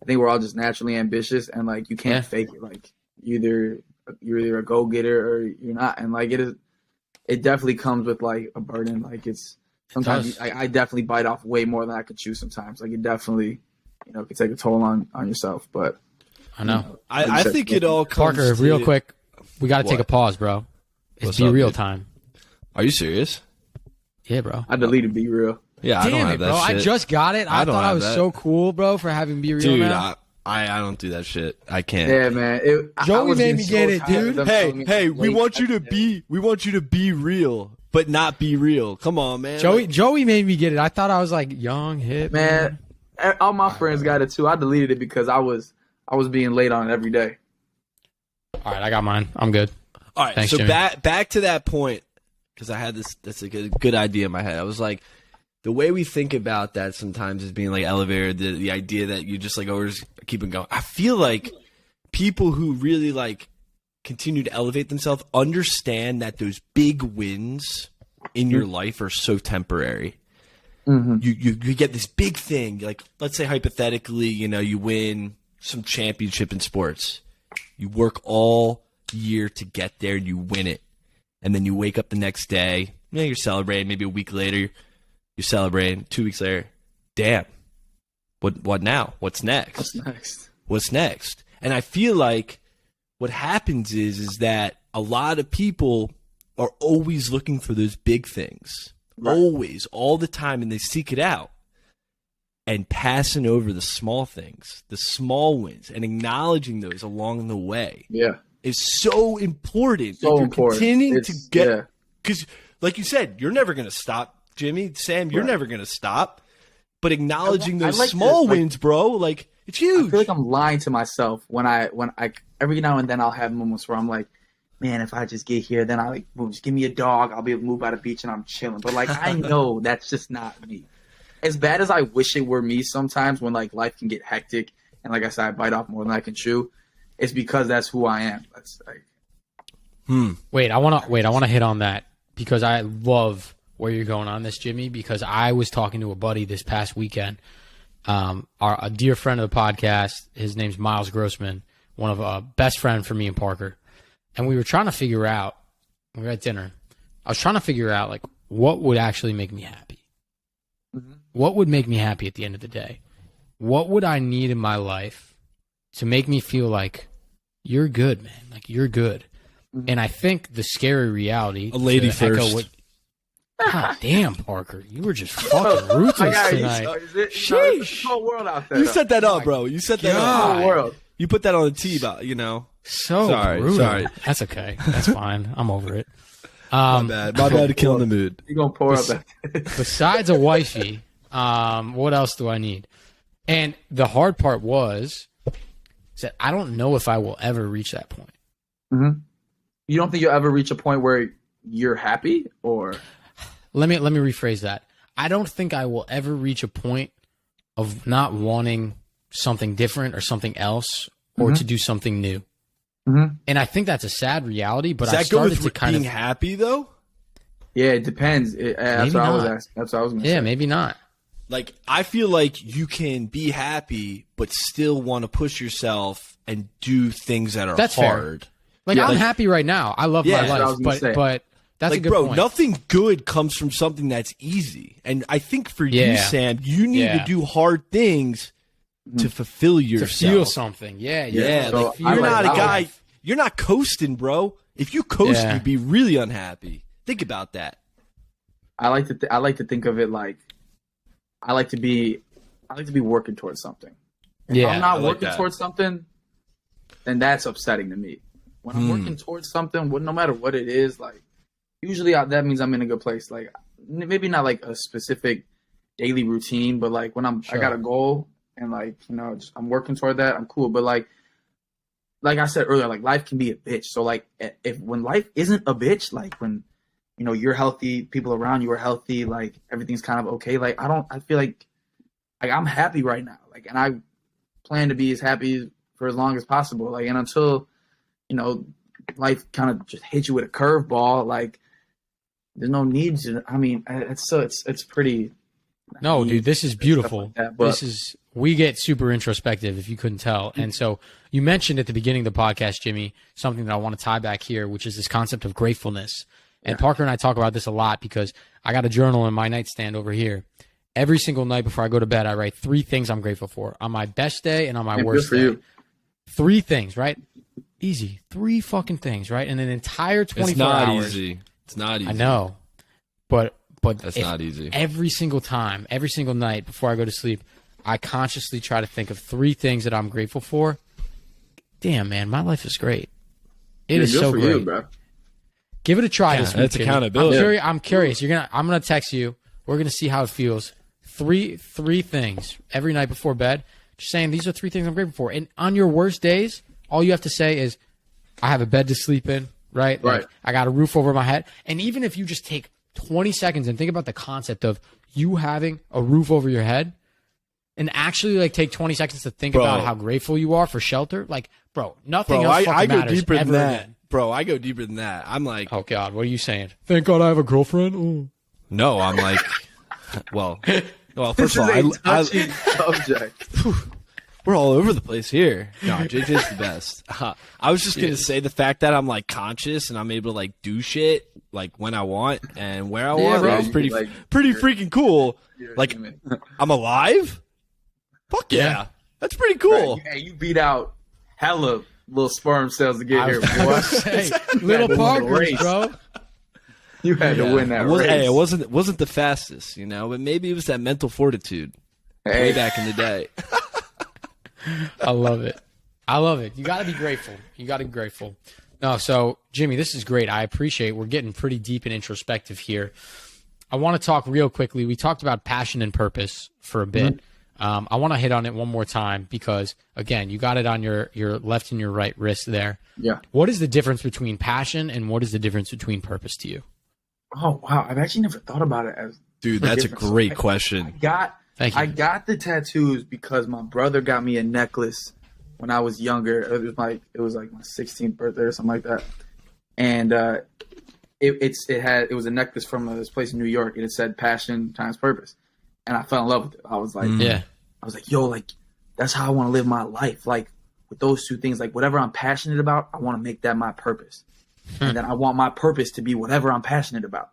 think we're all just naturally ambitious, and like you can't fake it. Like, you're either a go getter or you're not, and like it definitely comes with like a burden. Like, it's sometimes I definitely bite off way more than I could chew. Sometimes, like, it definitely can take a toll on yourself. But I know. I think it all comes Parker, to, real quick, we got to take a pause, bro. It's What's Be up, Real dude? time. Are you serious? Yeah, bro. I deleted Be Real. Yeah, I don't Damn have it, that bro. shit. I just got it. I don't thought I have was that. so cool, bro, for having Be Real Dude, now. I don't do that shit. I can't. Yeah, man. Joey made me get it, dude. Hey, we want you to be real, but not be real. Come on, man. Joey made me get it. I thought I was like young, hip. Man, all my friends got it too. I deleted it because I was being late on it every day. All right, I got mine. I'm good. All right, Thanks, so Jimmy. back to that point, because I had this. That's a good idea in my head. I was like, the way we think about that sometimes is being like elevator. The idea that you just like always keep it going. I feel like people who really like continue to elevate themselves understand that those big wins in your life are so temporary. Mm-hmm. You get this big thing, like let's say hypothetically, you win some championship in sports. You work all year to get there, and you win it, and then you wake up the next day. You're celebrating. Maybe a week later, you're celebrating. 2 weeks later, damn, what now? What's next? What's next? And I feel like what happens is that a lot of people are always looking for those big things, always, all the time, and they seek it out. And passing over the small things, the small wins, and acknowledging those along the way, is so important. So if you're important. Continuing to get, because, like you said, you're never going to stop, Jimmy, Sam. You're never going to stop. But acknowledging those like small wins, bro, like it's huge. I feel like I'm lying to myself when I every now and then I'll have moments where I'm like, man, if I just get here, then I just give me a dog, I'll be able to move by the beach and I'm chilling. But like, I know that's just not me. As bad as I wish it were me sometimes, when like life can get hectic and like I said, I bite off more than I can chew, it's because that's who I am. That's like, Wait, I want to hit on that, because I love where you're going on this, Jimmy, because I was talking to a buddy this past weekend, a dear friend of the podcast. His name's Miles Grossman, one of a best friend for me and Parker. And we were trying to figure out, we were at dinner, I was trying to figure out like what would actually make me happy. Mm-hmm. What would make me happy at the end of the day? What would I need in my life to make me feel like you're good, man? Like, you're good. Mm-hmm. And I think the scary reality, a lady first. God damn, Parker, you were just fucking ruthless tonight. Sheesh. The whole world out there. You set that up, bro. You set that up. The whole world. You put that on the tee, about So sorry. That's okay. That's fine. I'm over it. My bad to kill the mood. You're gonna pour up that. Besides a wifey, what else do I need? And the hard part was, Said, I don't know if I will ever reach that point. Mm-hmm. You don't think you'll ever reach a point where you're happy, or? Let me rephrase that. I don't think I will ever reach a point of not wanting something different or something else or to do something new. Mm-hmm. And I think that's a sad reality, but Does I that go started with to kind being of happy though? Yeah, it depends. That's what I was not. asking. That's what I was going to say. Yeah, maybe not. Like, I feel like you can be happy, but still want to push yourself and do things that are That's fair. hard. Like, Yeah, I'm like- happy right now. I love Yeah, my that's what I life, was gonna say. but that's a Like, good bro, point. nothing good comes from something that's easy. And I think for you, Yeah. Sam, you need to do hard things to fulfill to yourself. feel something. Yeah. Yeah, So like, I you're like not a that. guy. You're not coasting, bro. If you coast, Yeah. you'd be really unhappy. Think about that. I like to think of it like I like to be working towards something. If Yeah, I'm not I like working that. towards something, then that's upsetting to me. When I'm working towards something, no matter what it is, like usually that means I'm in a good place. Like maybe not like a specific daily routine, but like when I got a goal and like I'm working toward that, I'm cool. But like I said earlier, like life can be a bitch. So like when life isn't a bitch, like when you're healthy, people around you are healthy, like everything's kind of okay. Like I feel like I'm happy right now. Like, and I plan to be as happy for as long as possible. Like, and until, life kind of just hits you with a curveball, like there's no need to, I mean, it's pretty. No, dude, this is beautiful. Like that, but- We get super introspective if you couldn't tell. And so you mentioned at the beginning of the podcast, Jimmy, something that I want to tie back here, which is this concept of gratefulness. And Parker and I talk about this a lot because I got a journal in my nightstand over here. Every single night before I go to bed, I write 3 things I'm grateful for on my best day and on my worst good for day. you. 3 things, right? Easy. 3 fucking things, right? And an entire 24 It's not hours. easy. It's not easy. I know. But That's if not easy. Every single time, every single night before I go to sleep, I consciously try to think of 3 things that I'm grateful for. Damn, man, my life is great. It is good so for great. you, bro. Give it a try this week. that's Jimmy. accountability. I'm curious. I'm gonna text you. We're gonna see how it feels. 3 things every night before bed. Just saying these are 3 things I'm grateful for. And on your worst days, all you have to say is, I have a bed to sleep in, right? Right. Like, I got a roof over my head. And even if you just take 20 seconds and think about the concept of you having a roof over your head, and actually like take 20 seconds to think about how grateful you are for shelter, like, bro, nothing else fucking I go matters deeper than ever that. again. Bro, I go deeper than that. I'm like, Oh God, what are you saying? Thank God I have a girlfriend. Oh. no, I'm like, well, first of all, Touchy subject. we're all over the place here. No, JJ's the best. I was just going to say the fact that I'm like conscious and I'm able to like do shit like when I want and where I want. bro. It's pretty, Like, pretty freaking cool. You're a Like, human. I'm alive? Fuck yeah. That's pretty cool. Right, you beat out hella little sperm cells to get I here, was boy. gonna say, little win the Parkers, race. bro. You had to win that race. Hey, it wasn't the fastest, but maybe it was that mental fortitude way back in the day. I love it. I love it. You got to be grateful. You got to be grateful. No, so Jimmy, this is great. I appreciate. We're getting pretty deep and introspective here. I want to talk real quickly. We talked about passion and purpose for a bit. I want to hit on it one more time because, again, you got it on your left and your right wrist there. Yeah. What is the difference between passion and what is the difference between purpose to you? Oh wow, I've actually never thought about it as. Dude, that's a different. great I question. Thank you. I got the tattoos because my brother got me a necklace when I was younger. It was like my 16th birthday or something like that, and it was a necklace from this place in New York, and it said passion times purpose, and I fell in love with it. I was like, Yeah. I was like, yo, like that's how I want to live my life. Like with those 2 things, like whatever I'm passionate about, I want to make that my purpose, and then I want my purpose to be whatever I'm passionate about.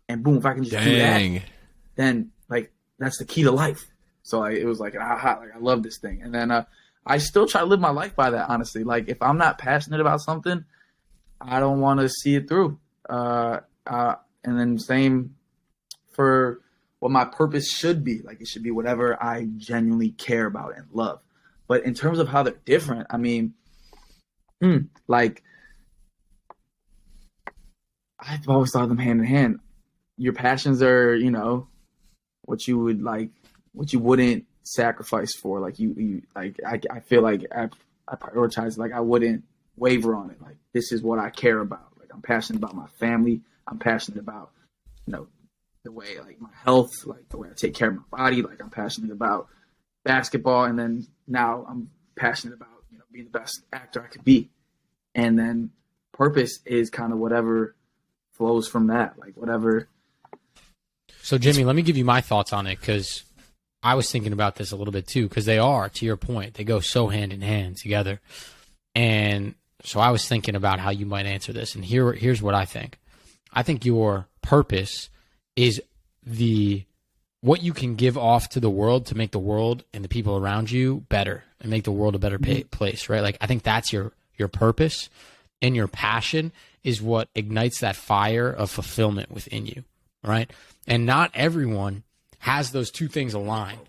And boom, if I can just do that, then like that's the key to life. So like it was like aha, like I love this thing. And then I still try to live my life by that, honestly. Like if I'm not passionate about something, I don't want to see it through. And then same for what my purpose should be. Like it should be whatever I genuinely care about and love. But in terms of how they're different, I mean, like I've always thought of them hand in hand. Your passions are, what you would like, what you wouldn't sacrifice for. Like you like, I feel like I prioritize it. Like, I wouldn't waver on it. Like, this is what I care about. Like, I'm passionate about my family. I'm passionate about, the way, like, my health, like, the way I take care of my body. Like, I'm passionate about basketball. And then now I'm passionate about, being the best actor I could be. And then purpose is kind of whatever flows from that. Like, whatever. So, Jimmy, let me give you my thoughts on it, because I was thinking about this a little bit too, because they are, to your point, they go so hand in hand together. And so I was thinking about how you might answer this, and here's what I think. I think your purpose is what you can give off to the world to make the world and the people around you better and make the world a better place, right? Like, I think that's your purpose, and your passion is what ignites that fire of fulfillment within you, right? And not everyone has those two things aligned,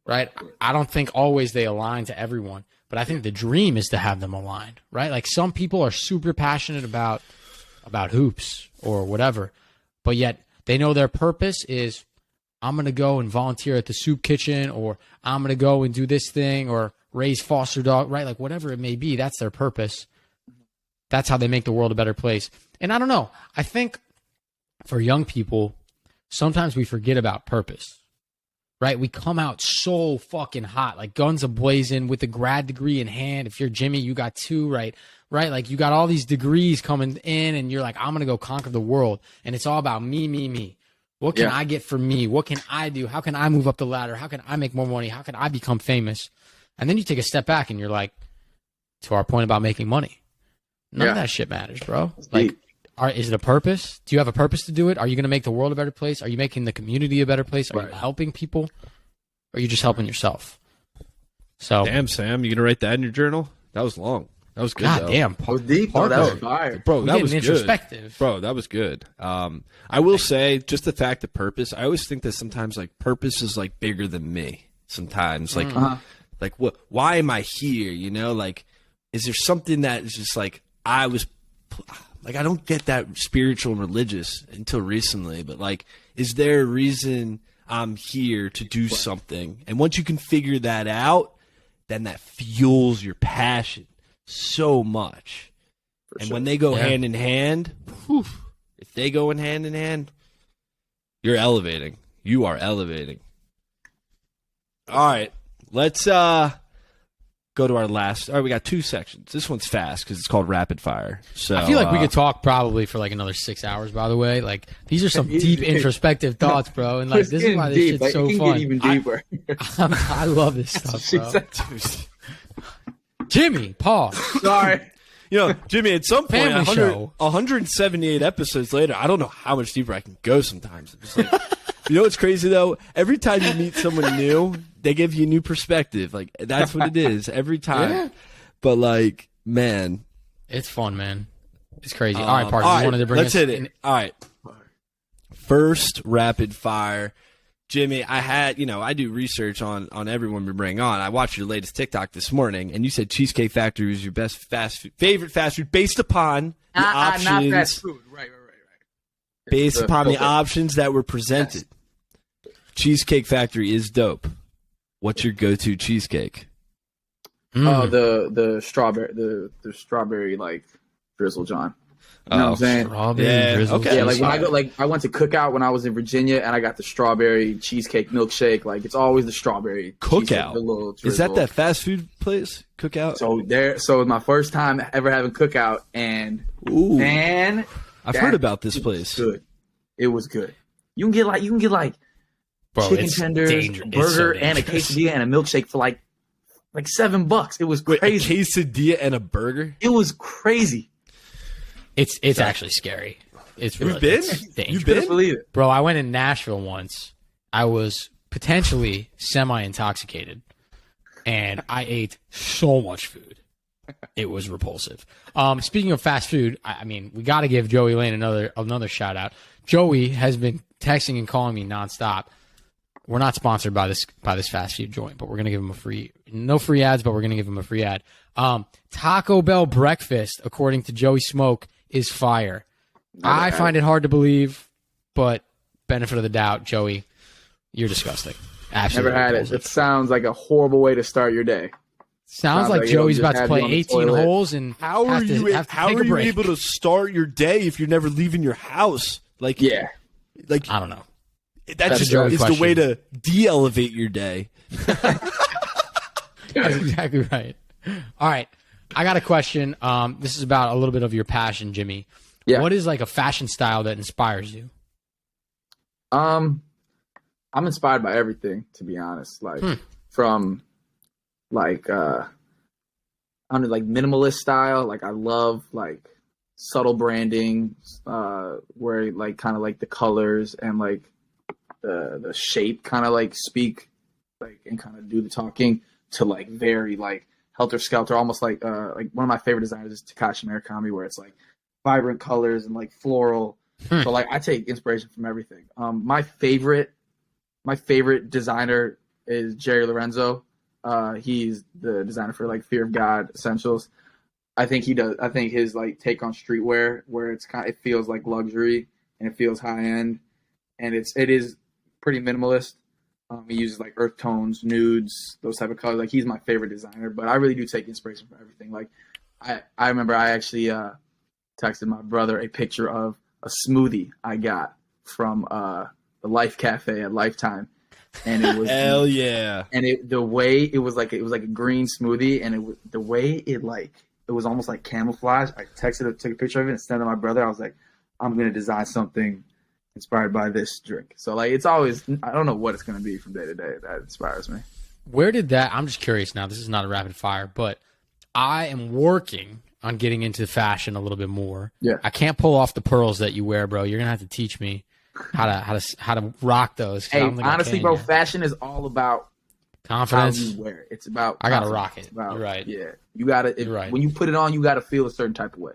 right? I don't think always they align to everyone, but I think the dream is to have them aligned, right? Like, some people are super passionate about hoops or whatever, but yet they know their purpose is, I'm going to go and volunteer at the soup kitchen, or I'm going to go and do this thing, or raise foster dog, right? Like, whatever it may be, that's their purpose. That's how they make the world a better place. And I don't know, I think for young people, sometimes we forget about purpose, right? We come out so fucking hot, like guns a-blazing, with a grad degree in hand. If you're Jimmy, you got 2, right? Like, you got all these degrees coming in, and you're like, I'm going to go conquer the world. And it's all about me. What can I get for me? What can I do? How can I move up the ladder? How can I make more money? How can I become famous? And then you take a step back and you're like, to our point about making money, none of that shit matters, bro. Like, is it a purpose? Do you have a purpose to do it? Are you going to make the world a better place? Are you making the community a better place? Are you helping people? Or are you just helping yourself? So, damn, Sam, you going to write that in your journal? That was long. That was good. God damn. That was deep. That was fire. Bro, that was introspective. Good. Bro, that was good. I will say, just the fact of purpose, I always think that sometimes, like, purpose is, like, bigger than me. Sometimes. Like, like, what? Why am I here? Like, is there something that is just, like, I don't get that spiritual and religious until recently, but, like, is there a reason I'm here to do something? And once you can figure that out, then that fuels your passion so much. When they go hand in hand, if they go hand in hand, you're elevating. You are elevating. All right, let's go to our last. All right, we got 2 sections. This one's fast because it's called rapid fire. So I feel like we could talk probably for like another 6 hours. By the way, like, these are some deep introspective thoughts, bro. And like, this is why this shit's so fun. Get even deeper. I love this stuff, bro. Jimmy, Paul. Sorry. Jimmy, at some point, Family show. 178 episodes later, I don't know how much deeper I can go sometimes. It's like, what's crazy, though? Every time you meet someone new, they give you a new perspective. Like, that's what it is every time. Yeah. But, like, man. It's fun, man. It's crazy. All right, Parker, you wanted to bring let's hit it. All right. First rapid fire. Jimmy, I do research on everyone we bring on. I watched your latest TikTok this morning, and you said Cheesecake Factory was your best favorite fast food based upon the options. Not fast food. Right. Based upon the options that were presented. Yes. Cheesecake Factory is dope. What's your go-to cheesecake? The strawberry like drizzle, John. You know what I'm saying? Strawberry drizzle. Okay. Yeah, like when I go, like I went to Cookout when I was in Virginia, and I got the strawberry cheesecake milkshake. Like, it's always the strawberry Cookout. Is that fast food place? Cookout. So it was my first time ever having Cookout, and man, I've heard about this place. It was good. You can get like Bro, chicken tenders, burger, and a quesadilla and a milkshake for like $7. It was crazy. A quesadilla and a burger. It was crazy. It's actually scary. It's really, You've been? It's dangerous. You couldn't believe it, bro. I went in Nashville once. I was potentially semi-intoxicated, and I ate so much food. It was repulsive. Speaking of fast food, I mean, we got to give Joey Lane another shout out. Joey has been texting and calling me nonstop. We're not sponsored by this fast food joint, but we're gonna give him no free ads, but we're gonna give him a free ad. Taco Bell breakfast, according to Joey Smoke, is fire. I find it hard to believe, but benefit of the doubt, Joey, you're disgusting. Absolutely. Never had it. It sounds like a horrible way to start your day. Sounds like Joey's about to play have you on the 18 toilet. holes and How are have to you take a break. able to start your day if you're never leaving your house? Like, Yeah. like I don't know. that just Joey's is the question. way to de-elevate your day. That's exactly right. All right. I got a question. This is about a little bit of your passion, Jimmy. Yeah. What is like a fashion style that inspires you? I'm inspired by everything, to be honest. Like from like I don't know, like minimalist style. Like I love like subtle branding, where like kind of like the colors and like the shape kind of like speak like and kind of do the talking, to like very like helter skelter, almost like one of my favorite designers is Takashi Murakami, where it's like vibrant colors and like floral. So like I take inspiration from everything. My favorite designer is Jerry Lorenzo. He's the designer for like Fear of God Essentials. I think his like take on streetwear, where it feels like luxury and it feels high end, and it is pretty minimalist. He uses like earth tones, nudes, those type of colors. Like he's my favorite designer, but I really do take inspiration from everything. Like I remember I actually texted my brother a picture of a smoothie I got from the Life Cafe at Lifetime. And it was Hell yeah! And the way it was like a green smoothie, and the way it was almost like camouflage. I took a picture of it and sent it to my brother. I was like, I'm gonna design something inspired by this drink. So like it's always, I don't know what it's gonna be from day to day that inspires me. Where did that? I'm just curious now. This is not a rapid fire, but I am working on getting into fashion a little bit more. Yeah. I can't pull off the pearls that you wear, bro. You're gonna have to teach me how to rock those. Hey, honestly, bro, fashion is all about confidence. How you wear it. It's about I gotta confidence. rock it. About, You're right. Yeah, you gotta. You're right. When you put it on, you gotta feel a certain type of way.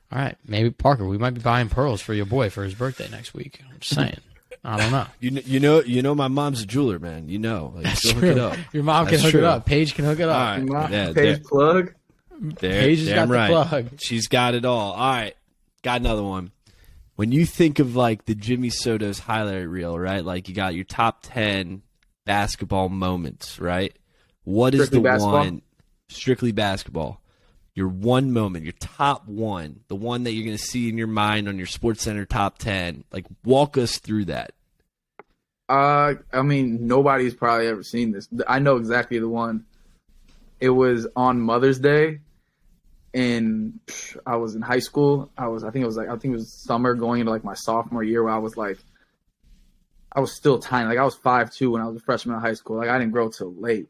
All right, maybe Parker, we might be buying pearls for your boy for his birthday next week. I'm just saying. I don't know. You know, my mom's a jeweler, man. You know, like, That's she'll true. hook it up. Your mom can hook it up. Paige can hook it up. All right. Yeah, Page plug. Paige has got right. the plug. She's got it all. All right, got another one. When you think of like the Jimmy Sotos highlight reel, right? Like you got your top 10 basketball moments, right? What is Strictly the basketball? one? Strictly basketball. Your one moment, your top one, the one that you're going to see in your mind on your SportsCenter top 10. Like walk us through that. I mean, nobody's probably ever seen this. I know exactly the one. It was on Mother's Day, and I was in high school. I think it was summer going into like my sophomore year, where I was still tiny. Like I was 5'2" when I was a freshman in high school. Like I didn't grow till late.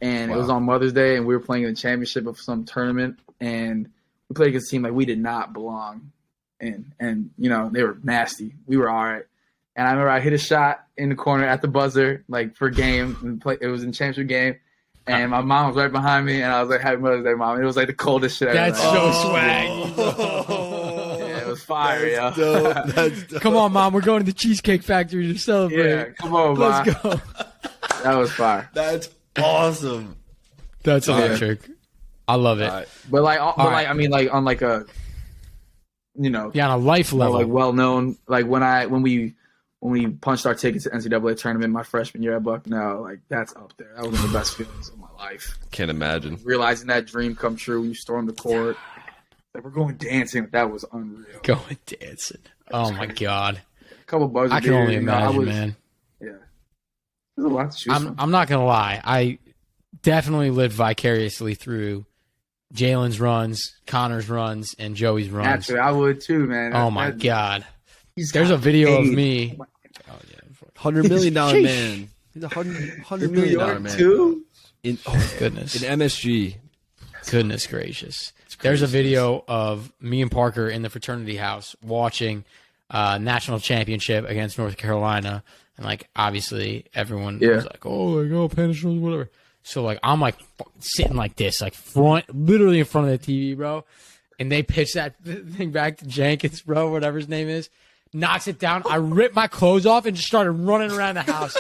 And It was on Mother's Day, and we were playing in the championship of some tournament, and we played against a team like we did not belong in. And, you know, they were nasty. We were all right. And I remember I hit a shot in the corner at the buzzer, like for game. And it was in championship game. And my mom was right behind me, and I was like, Happy Mother's Day, Mom. And it was like the coldest shit ever. That's so swaggy. Yeah, it was fire, yo. That's dope. Come on, Mom. We're going to the Cheesecake Factory to celebrate. Yeah, come on, Mom. Let's go. That was fire. That's awesome. That's electric. I love it. Right. But like, right. I mean, like on like a, you know, Yeah, on a life level. like well known, like when we punched our tickets to NCAA tournament my freshman year at Bucknell, like that's up there. That was one of the best feelings of my life. Can't imagine. Realizing that dream come true when you storm the court, like we're going dancing. That was unreal. Going dancing. Oh, my God. A couple buzz. I can only imagine, man. Yeah, there's a lot to choose from. I'm not going to lie. I definitely lived vicariously through Jalen's runs, Connor's runs, and Joey's runs. Actually, I would too, man. Oh, my God. He's There's a got video of paid. me. Oh, yeah. $100 million Sheesh. man. He's a $100 In New million York man. too. In Goodness. MSG. Goodness gracious. There's a video of me and Parker in the fraternity house watching national championship against North Carolina. And, like, obviously everyone was like, oh, like, oh, Panitch, whatever. So, like, I'm, like, sitting like this, like, literally in front of the TV, bro. And they pitch that thing back to Jenkins, bro, whatever his name is. Knocks it down. I ripped my clothes off and just started running around the house.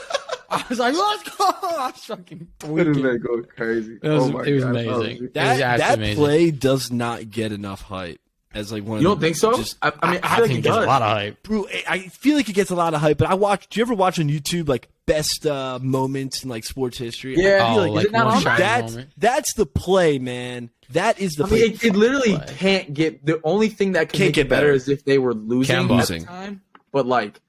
I was like, let's go. I was fucking Wouldn't tweaking. that go crazy? It was, Oh my it was God. amazing. Oh, It was That absolutely amazing. play does not get enough hype as like one. You of don't the, think so? Just, I mean, I I feel like think it there's does. a lot of hype. bro, I feel like it gets a lot of hype. But do you ever watch on YouTube like best moments in like sports history. Yeah. I feel like is it not one on shining there? moment. That's the play, man. That is the I play. mean, it literally can't get. The only thing that can Can't make get it better better. is if they were losing Kemba. at the time. But like,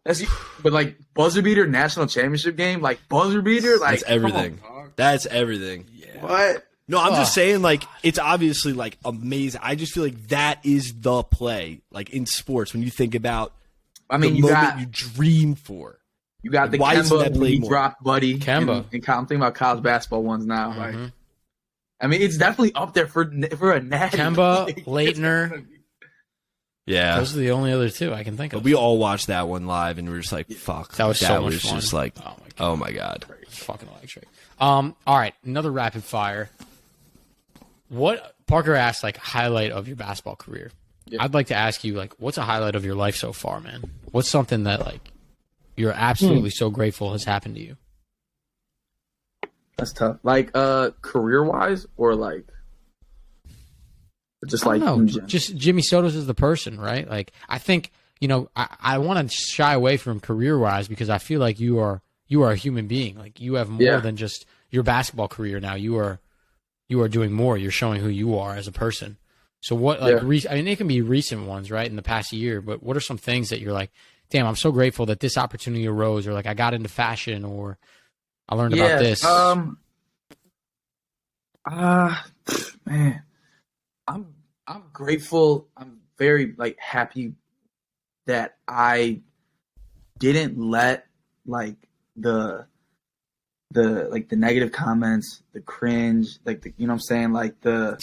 but like buzzer beater national championship game, like buzzer beater, like That's everything. come on, dog. That's everything. What? No, I'm just saying, like, it's obviously like amazing. I just feel like that is the play, like in sports, when you think about I mean, the you moment got you dream for. you got the Why isn't that Kemba when played he more? dropped Buddy. Kemba. And I'm thinking about college basketball ones now. Like, Mhm. I mean, it's definitely up there for a natty. Kemba, Leitner. Yeah. Those are the only other two I can think But of. we all watched that one live, and we were just like, fuck. That was so much fun. just like, Oh my god. oh my God. It's fucking electric. All right, another rapid fire. What Parker asked, like, highlight of your basketball career? Yeah. I'd like to ask you, like, what's a highlight of your life so far, man? What's something that, like, you're absolutely so grateful has happened to you? That's tough. Like, career wise, or like, just like No, in general? just Jimmy Sotos is the person, right? Like, I think, you know, I want to shy away from career wise because I feel like you are a human being. Like, you have more Yeah. than just your basketball career now. You are doing more. You're showing who you are as a person. So what, like, Yeah. I mean, it can be recent ones, right, in the past year, but what are some things that you're like, damn, I'm so grateful that this opportunity arose, or like I got into fashion, or I learned about this. Man, I'm grateful. I'm very like happy that I didn't let like the like the negative comments, the cringe, like the, you know what I'm saying, like the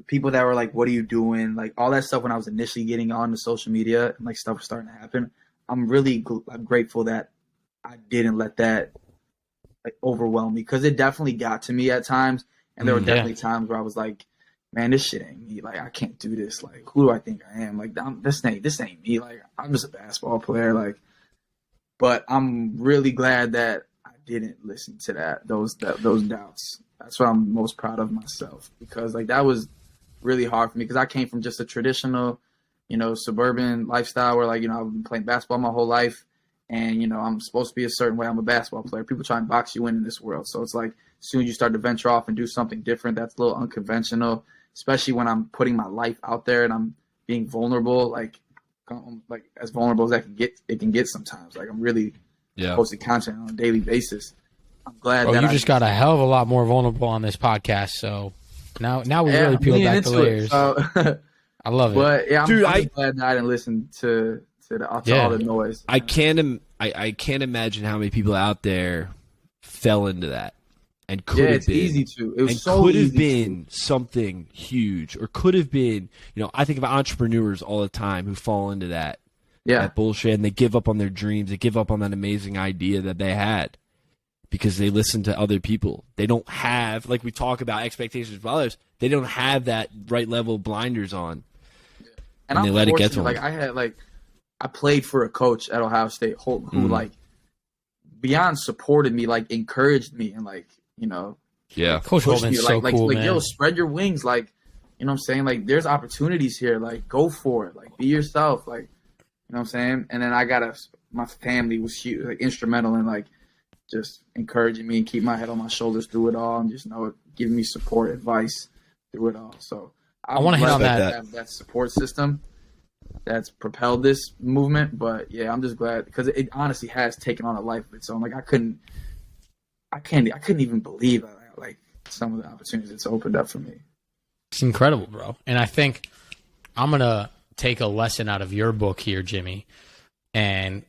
people that were like, what are you doing? Like all that stuff when I was initially getting on to social media and like stuff was starting to happen. I'm grateful that I didn't let that like overwhelm me, because it definitely got to me at times. And there were definitely times where I was like, man, this shit ain't me. Like, I can't do this. Like, who do I think I am? Like, this ain't me. Like, I'm just a basketball player. Like, but I'm really glad that I didn't listen to those doubts. That's what I'm most proud of myself, because like that was really hard for me, because I came from just a traditional, you know, suburban lifestyle where, like, you know, I've been playing basketball my whole life, and, you know, I'm supposed to be a certain way. I'm a basketball player. People try and box you in this world. So it's like, as soon as you start to venture off and do something different, that's a little unconventional, especially when I'm putting my life out there and I'm being vulnerable, like as vulnerable as it can get sometimes. Like, I'm really posting content on a daily basis. I'm glad that you just got a hell of a lot more vulnerable on this podcast. So now we really peeled back the layers. I love it. But yeah, Dude, I'm glad that I didn't listen to all the noise. I can't imagine how many people out there fell into that and could have it's been easy to. It was and so could have easy been something huge, or could have been, you know, I think of entrepreneurs all the time who fall into that bullshit, and they give up on their dreams. They give up on that amazing idea that they had because they listen to other people. They don't have, like we talk about expectations of others, they don't have that right level of blinders on. And they let it get to them. Like, I played for a coach at Ohio State who like beyond supported me, like encouraged me, and like, you know, Coach Holden's so cool, like, man. yo, spread your wings, like, you know what I'm saying, like, there's opportunities here, like, go for it, like, be yourself, like, you know what I'm saying. And then my family was huge, like, instrumental in like just encouraging me and keep my head on my shoulders through it all, and just giving me support, advice through it all. So I want to hit on that. That support system that's propelled this movement. But yeah, I'm just glad, because it honestly has taken on a life of its own. Like, I couldn't even believe like some of the opportunities it's opened up for me. It's incredible, bro. And I think I'm gonna take a lesson out of your book here, Jimmy. And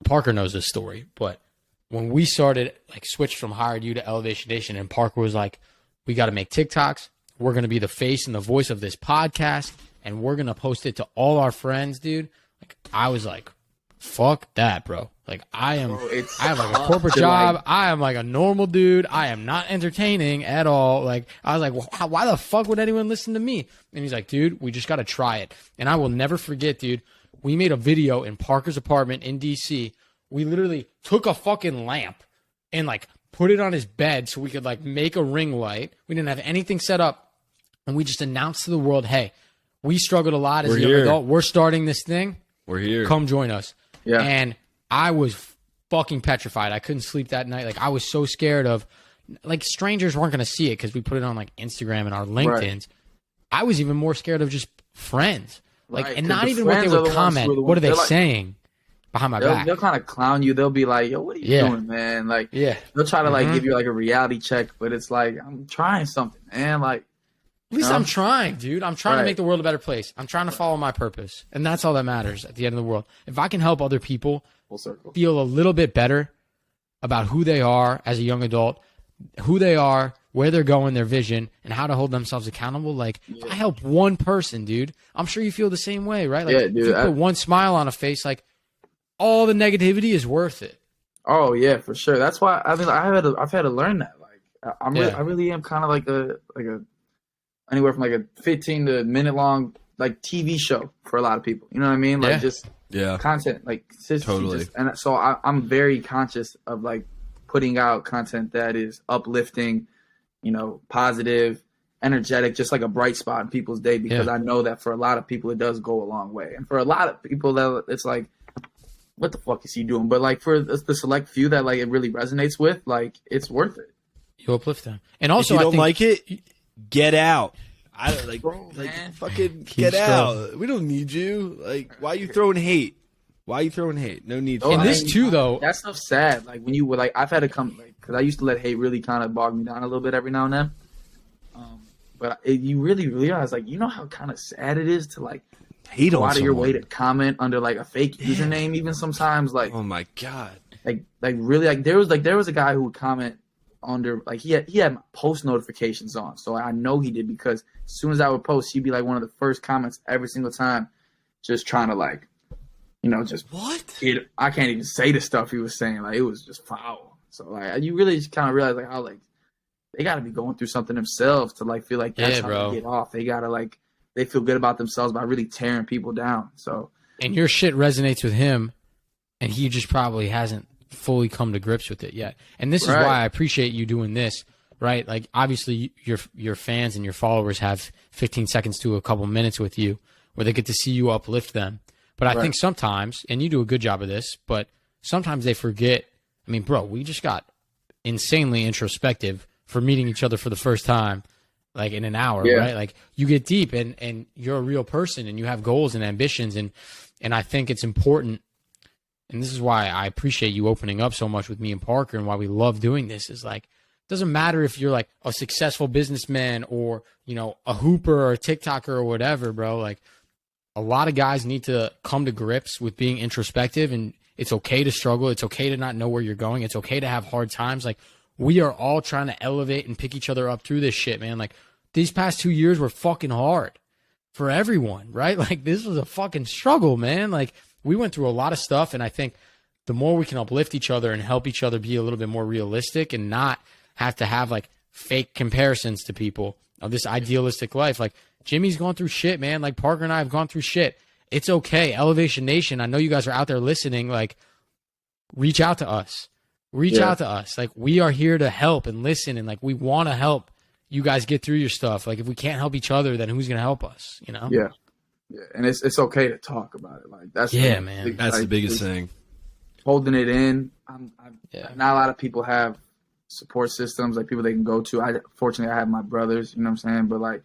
Parker knows this story, but when we started, like, switched from Hired You to Elevation Nation, and Parker was like, we got to make TikToks. We're going to be the face and the voice of this podcast, and we're going to post it to all our friends, dude. Like, I was like, fuck that, bro. Like, I have like a corporate job. I am like a normal dude. I am not entertaining at all. Like, I was like, well, why the fuck would anyone listen to me? And he's like, dude, we just got to try it. And I will never forget, dude. We made a video in Parker's apartment in DC. We literally took a fucking lamp and like put it on his bed so we could like make a ring light. We didn't have anything set up, and we just announced to the world, hey, we struggled a lot as a young adult. We're starting this thing. We're here. Come join us. Yeah. And I was fucking petrified. I couldn't sleep that night. Like I was so scared of, like strangers weren't going to see it because we put it on like Instagram and our LinkedIn's. Right. I was even more scared of just friends. Like, right, and not even what they would comment. What are they saying behind my back? They'll kind of clown you. They'll be like, yo, what are you doing, man? Like, they'll try to like give you like a reality check, but it's like, I'm trying something, man. Like, at least I'm trying, dude. I'm trying to make the world a better place. I'm trying to follow my purpose. And that's all that matters at the end of the world. If I can help other people feel a little bit better about who they are as a young adult, who they are, where they're going, their vision, and how to hold themselves accountable. Like, if I help one person, dude, I'm sure you feel the same way, right? Like, dude, if you put one smile on a face, like, all the negativity is worth it. Oh, yeah, for sure. That's why, I mean, I've had to learn that. Like, I really am kind of like a anywhere from like a 15 to minute long like TV show for a lot of people. You know what I mean? Like just content, like totally. And so I'm very conscious of like putting out content that is uplifting, you know, positive, energetic, just like a bright spot in people's day, because I know that for a lot of people it does go a long way. And for a lot of people that it's like, what the fuck is he doing? But like for the select few that like it really resonates with, like it's worth it. You uplift them. And also, if you don't like it, get out. I don't fucking get out. We don't need you. Like, why are you throwing hate? Why are you throwing hate? No need. And this too, though. That stuff's sad. Like when you were like, I've had to come because I used to let hate really kind of bog me down a little bit every now and then. But you really realize, like, you know how kind of sad it is to like hate go out of your way to comment under like a fake username, even sometimes. Like, oh my god. Like really, like there was a guy who would comment under like he had post notifications on, so I know he did, because as soon as I would post, he'd be like one of the first comments every single time, just trying to like, you know, just I can't even say the stuff he was saying, like it was just foul. So like you really just kind of realize like how like they got to be going through something themselves to like feel like that's how they get off. They gotta like they feel good about themselves by really tearing people down. So and your shit resonates with him, and he just probably hasn't fully come to grips with it yet. And this is why I appreciate you doing this, right? Like obviously your fans and your followers have 15 seconds to a couple minutes with you where they get to see you uplift them. But I think sometimes, and you do a good job of this, but sometimes they forget. I mean, bro, we just got insanely introspective for meeting each other for the first time, like in an hour, right? Like you get deep and you're a real person and you have goals and ambitions. And I think it's important. And this is why I appreciate you opening up so much with me and Parker, and why we love doing this is like, it doesn't matter if you're like a successful businessman or, you know, a hooper or a TikToker or whatever, bro. Like a lot of guys need to come to grips with being introspective, and it's okay to struggle. It's okay to not know where you're going. It's okay to have hard times. Like we are all trying to elevate and pick each other up through this shit, man. Like these past 2 years were fucking hard for everyone, right? Like this was a fucking struggle, man. Like we went through a lot of stuff, and I think the more we can uplift each other and help each other be a little bit more realistic and not have to have like fake comparisons to people of this idealistic life. Like Jimmy's going through shit, man. Like Parker and I have gone through shit. It's okay. Elevation Nation, I know you guys are out there listening. Like reach out to us. Reach out to us. Like we are here to help and listen, and like we want to help you guys get through your stuff. Like if we can't help each other, then who's going to help us, you know? Yeah. Yeah, and it's okay to talk about it. Like that's man. That's the biggest thing. Holding it in. Not a lot of people have support systems, like people they can go to. Fortunately I have my brothers. You know what I'm saying? But like,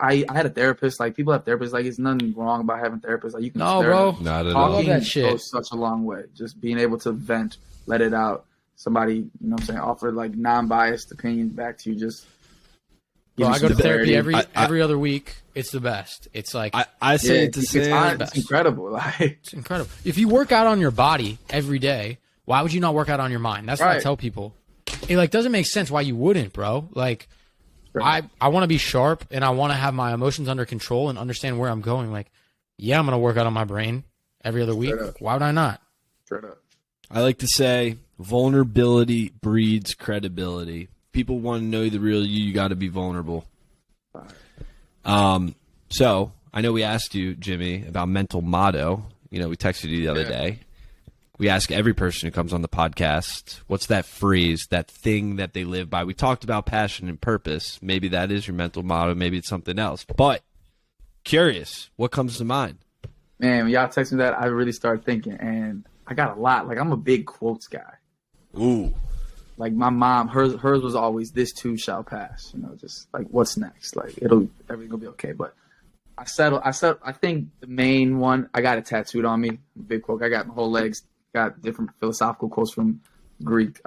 I had a therapist. Like people have therapists. Like it's nothing wrong about having therapists. Like you can. No, bro. Not at all. Love that shit. Goes such a long way. Just being able to vent, let it out. Somebody, you know what I'm saying, offer like non-biased opinions back to you. Just. Bro, I go to therapy every other week. It's the best. It's like I say it the same. It's incredible. Like it's incredible. If you work out on your body every day, why would you not work out on your mind? That's what I tell people. It like doesn't make sense why you wouldn't, bro. Like I want to be sharp, and I want to have my emotions under control and understand where I'm going. Like, yeah, I'm gonna work out on my brain every other week. Why would I not? Straight up. I like to say vulnerability breeds credibility. People want to know the real you. You got to be vulnerable. So I know we asked you, Jimmy, about mental motto. You know, we texted you the other day. We ask every person who comes on the podcast, what's that phrase, that thing that they live by? We talked about passion and purpose. Maybe that is your mental motto. Maybe it's something else. But curious, what comes to mind? Man, when y'all text me that, I really started thinking, and I got a lot. Like, I'm a big quotes guy. Ooh. Like, my mom, hers was always, "This too shall pass." You know, just like, what's next? Like, everything will be okay. But I think the main one, I got it tattooed on me. Big quote. I got my whole legs, got different philosophical quotes from Greek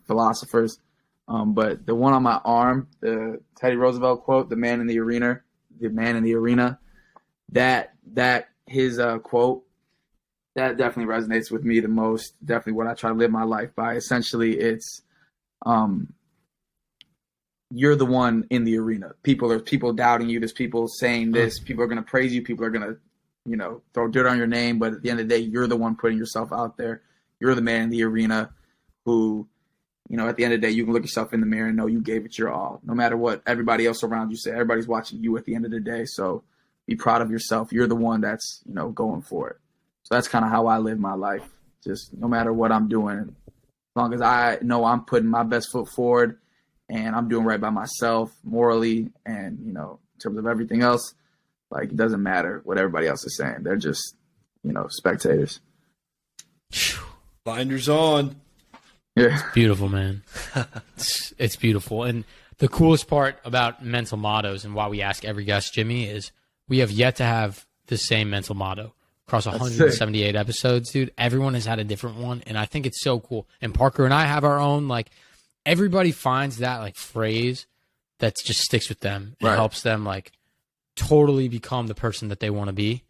philosophers. But the one on my arm, the Teddy Roosevelt quote, the man in the arena, that his quote, that definitely resonates with me the most. Definitely what I try to live my life by. Essentially, it's you're the one in the arena. There's people doubting you. There's people saying this. People are going to praise you. People are going to, throw dirt on your name. But at the end of the day, you're the one putting yourself out there. You're the man in the arena who, at the end of the day, you can look yourself in the mirror and know you gave it your all. No matter what everybody else around you say, everybody's watching you at the end of the day. So be proud of yourself. You're the one that's, going for it. So that's kind of how I live my life. Just no matter what I'm doing, as long as I know I'm putting my best foot forward and I'm doing right by myself morally and, in terms of everything else, like, it doesn't matter what everybody else is saying. They're just, spectators. Blinders on. Yeah. It's beautiful, man. It's beautiful. And the coolest part about mental mottos and why we ask every guest, Jimmy, is we have yet to have the same mental motto across 178 episodes, dude. Everyone has had a different one, and I think it's so cool. And Parker and I have our own. Like, everybody finds that, like, phrase that just sticks with them and helps them, like, totally become the person that they want to be.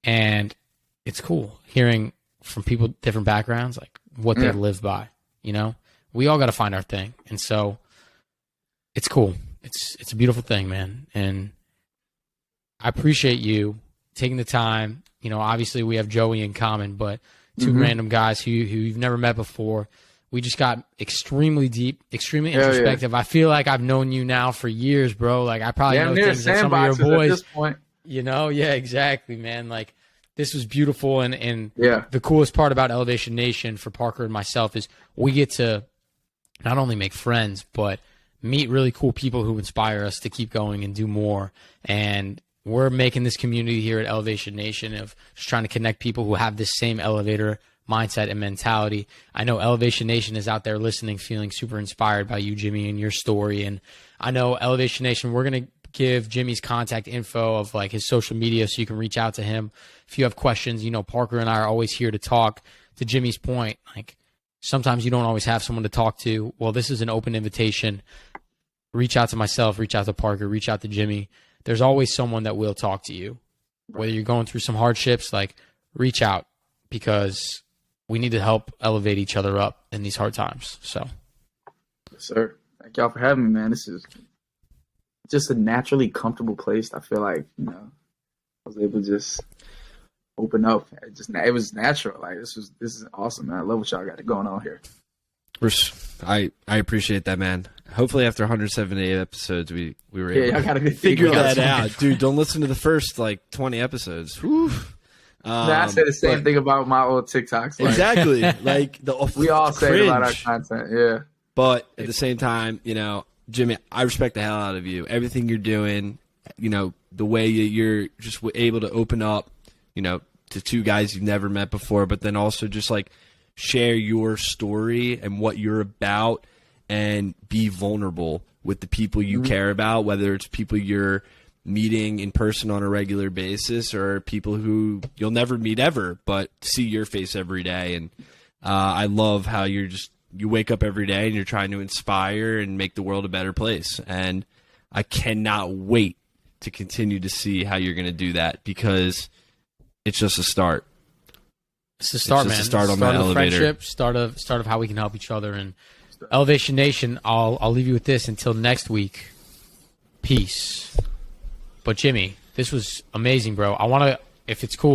And it's cool hearing from people, different backgrounds, like, what they live by. We all got to find our thing. And so it's cool. It's a beautiful thing, man. And I appreciate you taking the time. Obviously we have Joey in common, but two random guys who you've never met before. We just got extremely deep, extremely introspective. Yeah. I feel like I've known you now for years, bro. Like, I probably know things that some of your boys, at this point. Yeah, exactly, man. Like, this was beautiful. And the coolest part about Elevation Nation for Parker and myself is we get to not only make friends, but meet really cool people who inspire us to keep going and do more. And we're making this community here at Elevation Nation of just trying to connect people who have this same elevator mindset and mentality. I know Elevation Nation is out there listening, feeling super inspired by you, Jimmy, and your story. And I know Elevation Nation, we're going to give Jimmy's contact info of, like, his social media so you can reach out to him if you have questions. Parker and I are always here to talk. To Jimmy's point, like, sometimes you don't always have someone to talk to. Well, this is an open invitation. Reach out to myself, reach out to Parker, reach out to Jimmy. There's always someone that will talk to you. Whether you're going through some hardships, like, reach out, because we need to help elevate each other up in these hard times. So, yes, sir. Thank y'all for having me, man. This is just a naturally comfortable place. I feel like, I was able to just open up. It was natural. Like, this is awesome, man. I love what y'all got going on here. I appreciate that, man. Hopefully after 178 episodes, we were able to figure that out. Dude, don't listen to the first, 20 episodes. I say the same thing about my old TikToks. Like, exactly. We all say it about our content, yeah. But at the same time, Jimmy, I respect the hell out of you. Everything you're doing, the way you're just able to open up, to two guys you've never met before, but then also just, share your story and what you're about and be vulnerable with the people you care about, whether it's people you're meeting in person on a regular basis or people who you'll never meet ever, but see your face every day. And I love how you wake up every day and you're trying to inspire and make the world a better place. And I cannot wait to continue to see how you're going to do that, because it's just a start. It's the start, man. It's the start on that elevator. Friendship, start of how we can help each other. And Elevation Nation, I'll leave you with this until next week. Peace. But Jimmy, this was amazing, bro. I want to, if it's cool,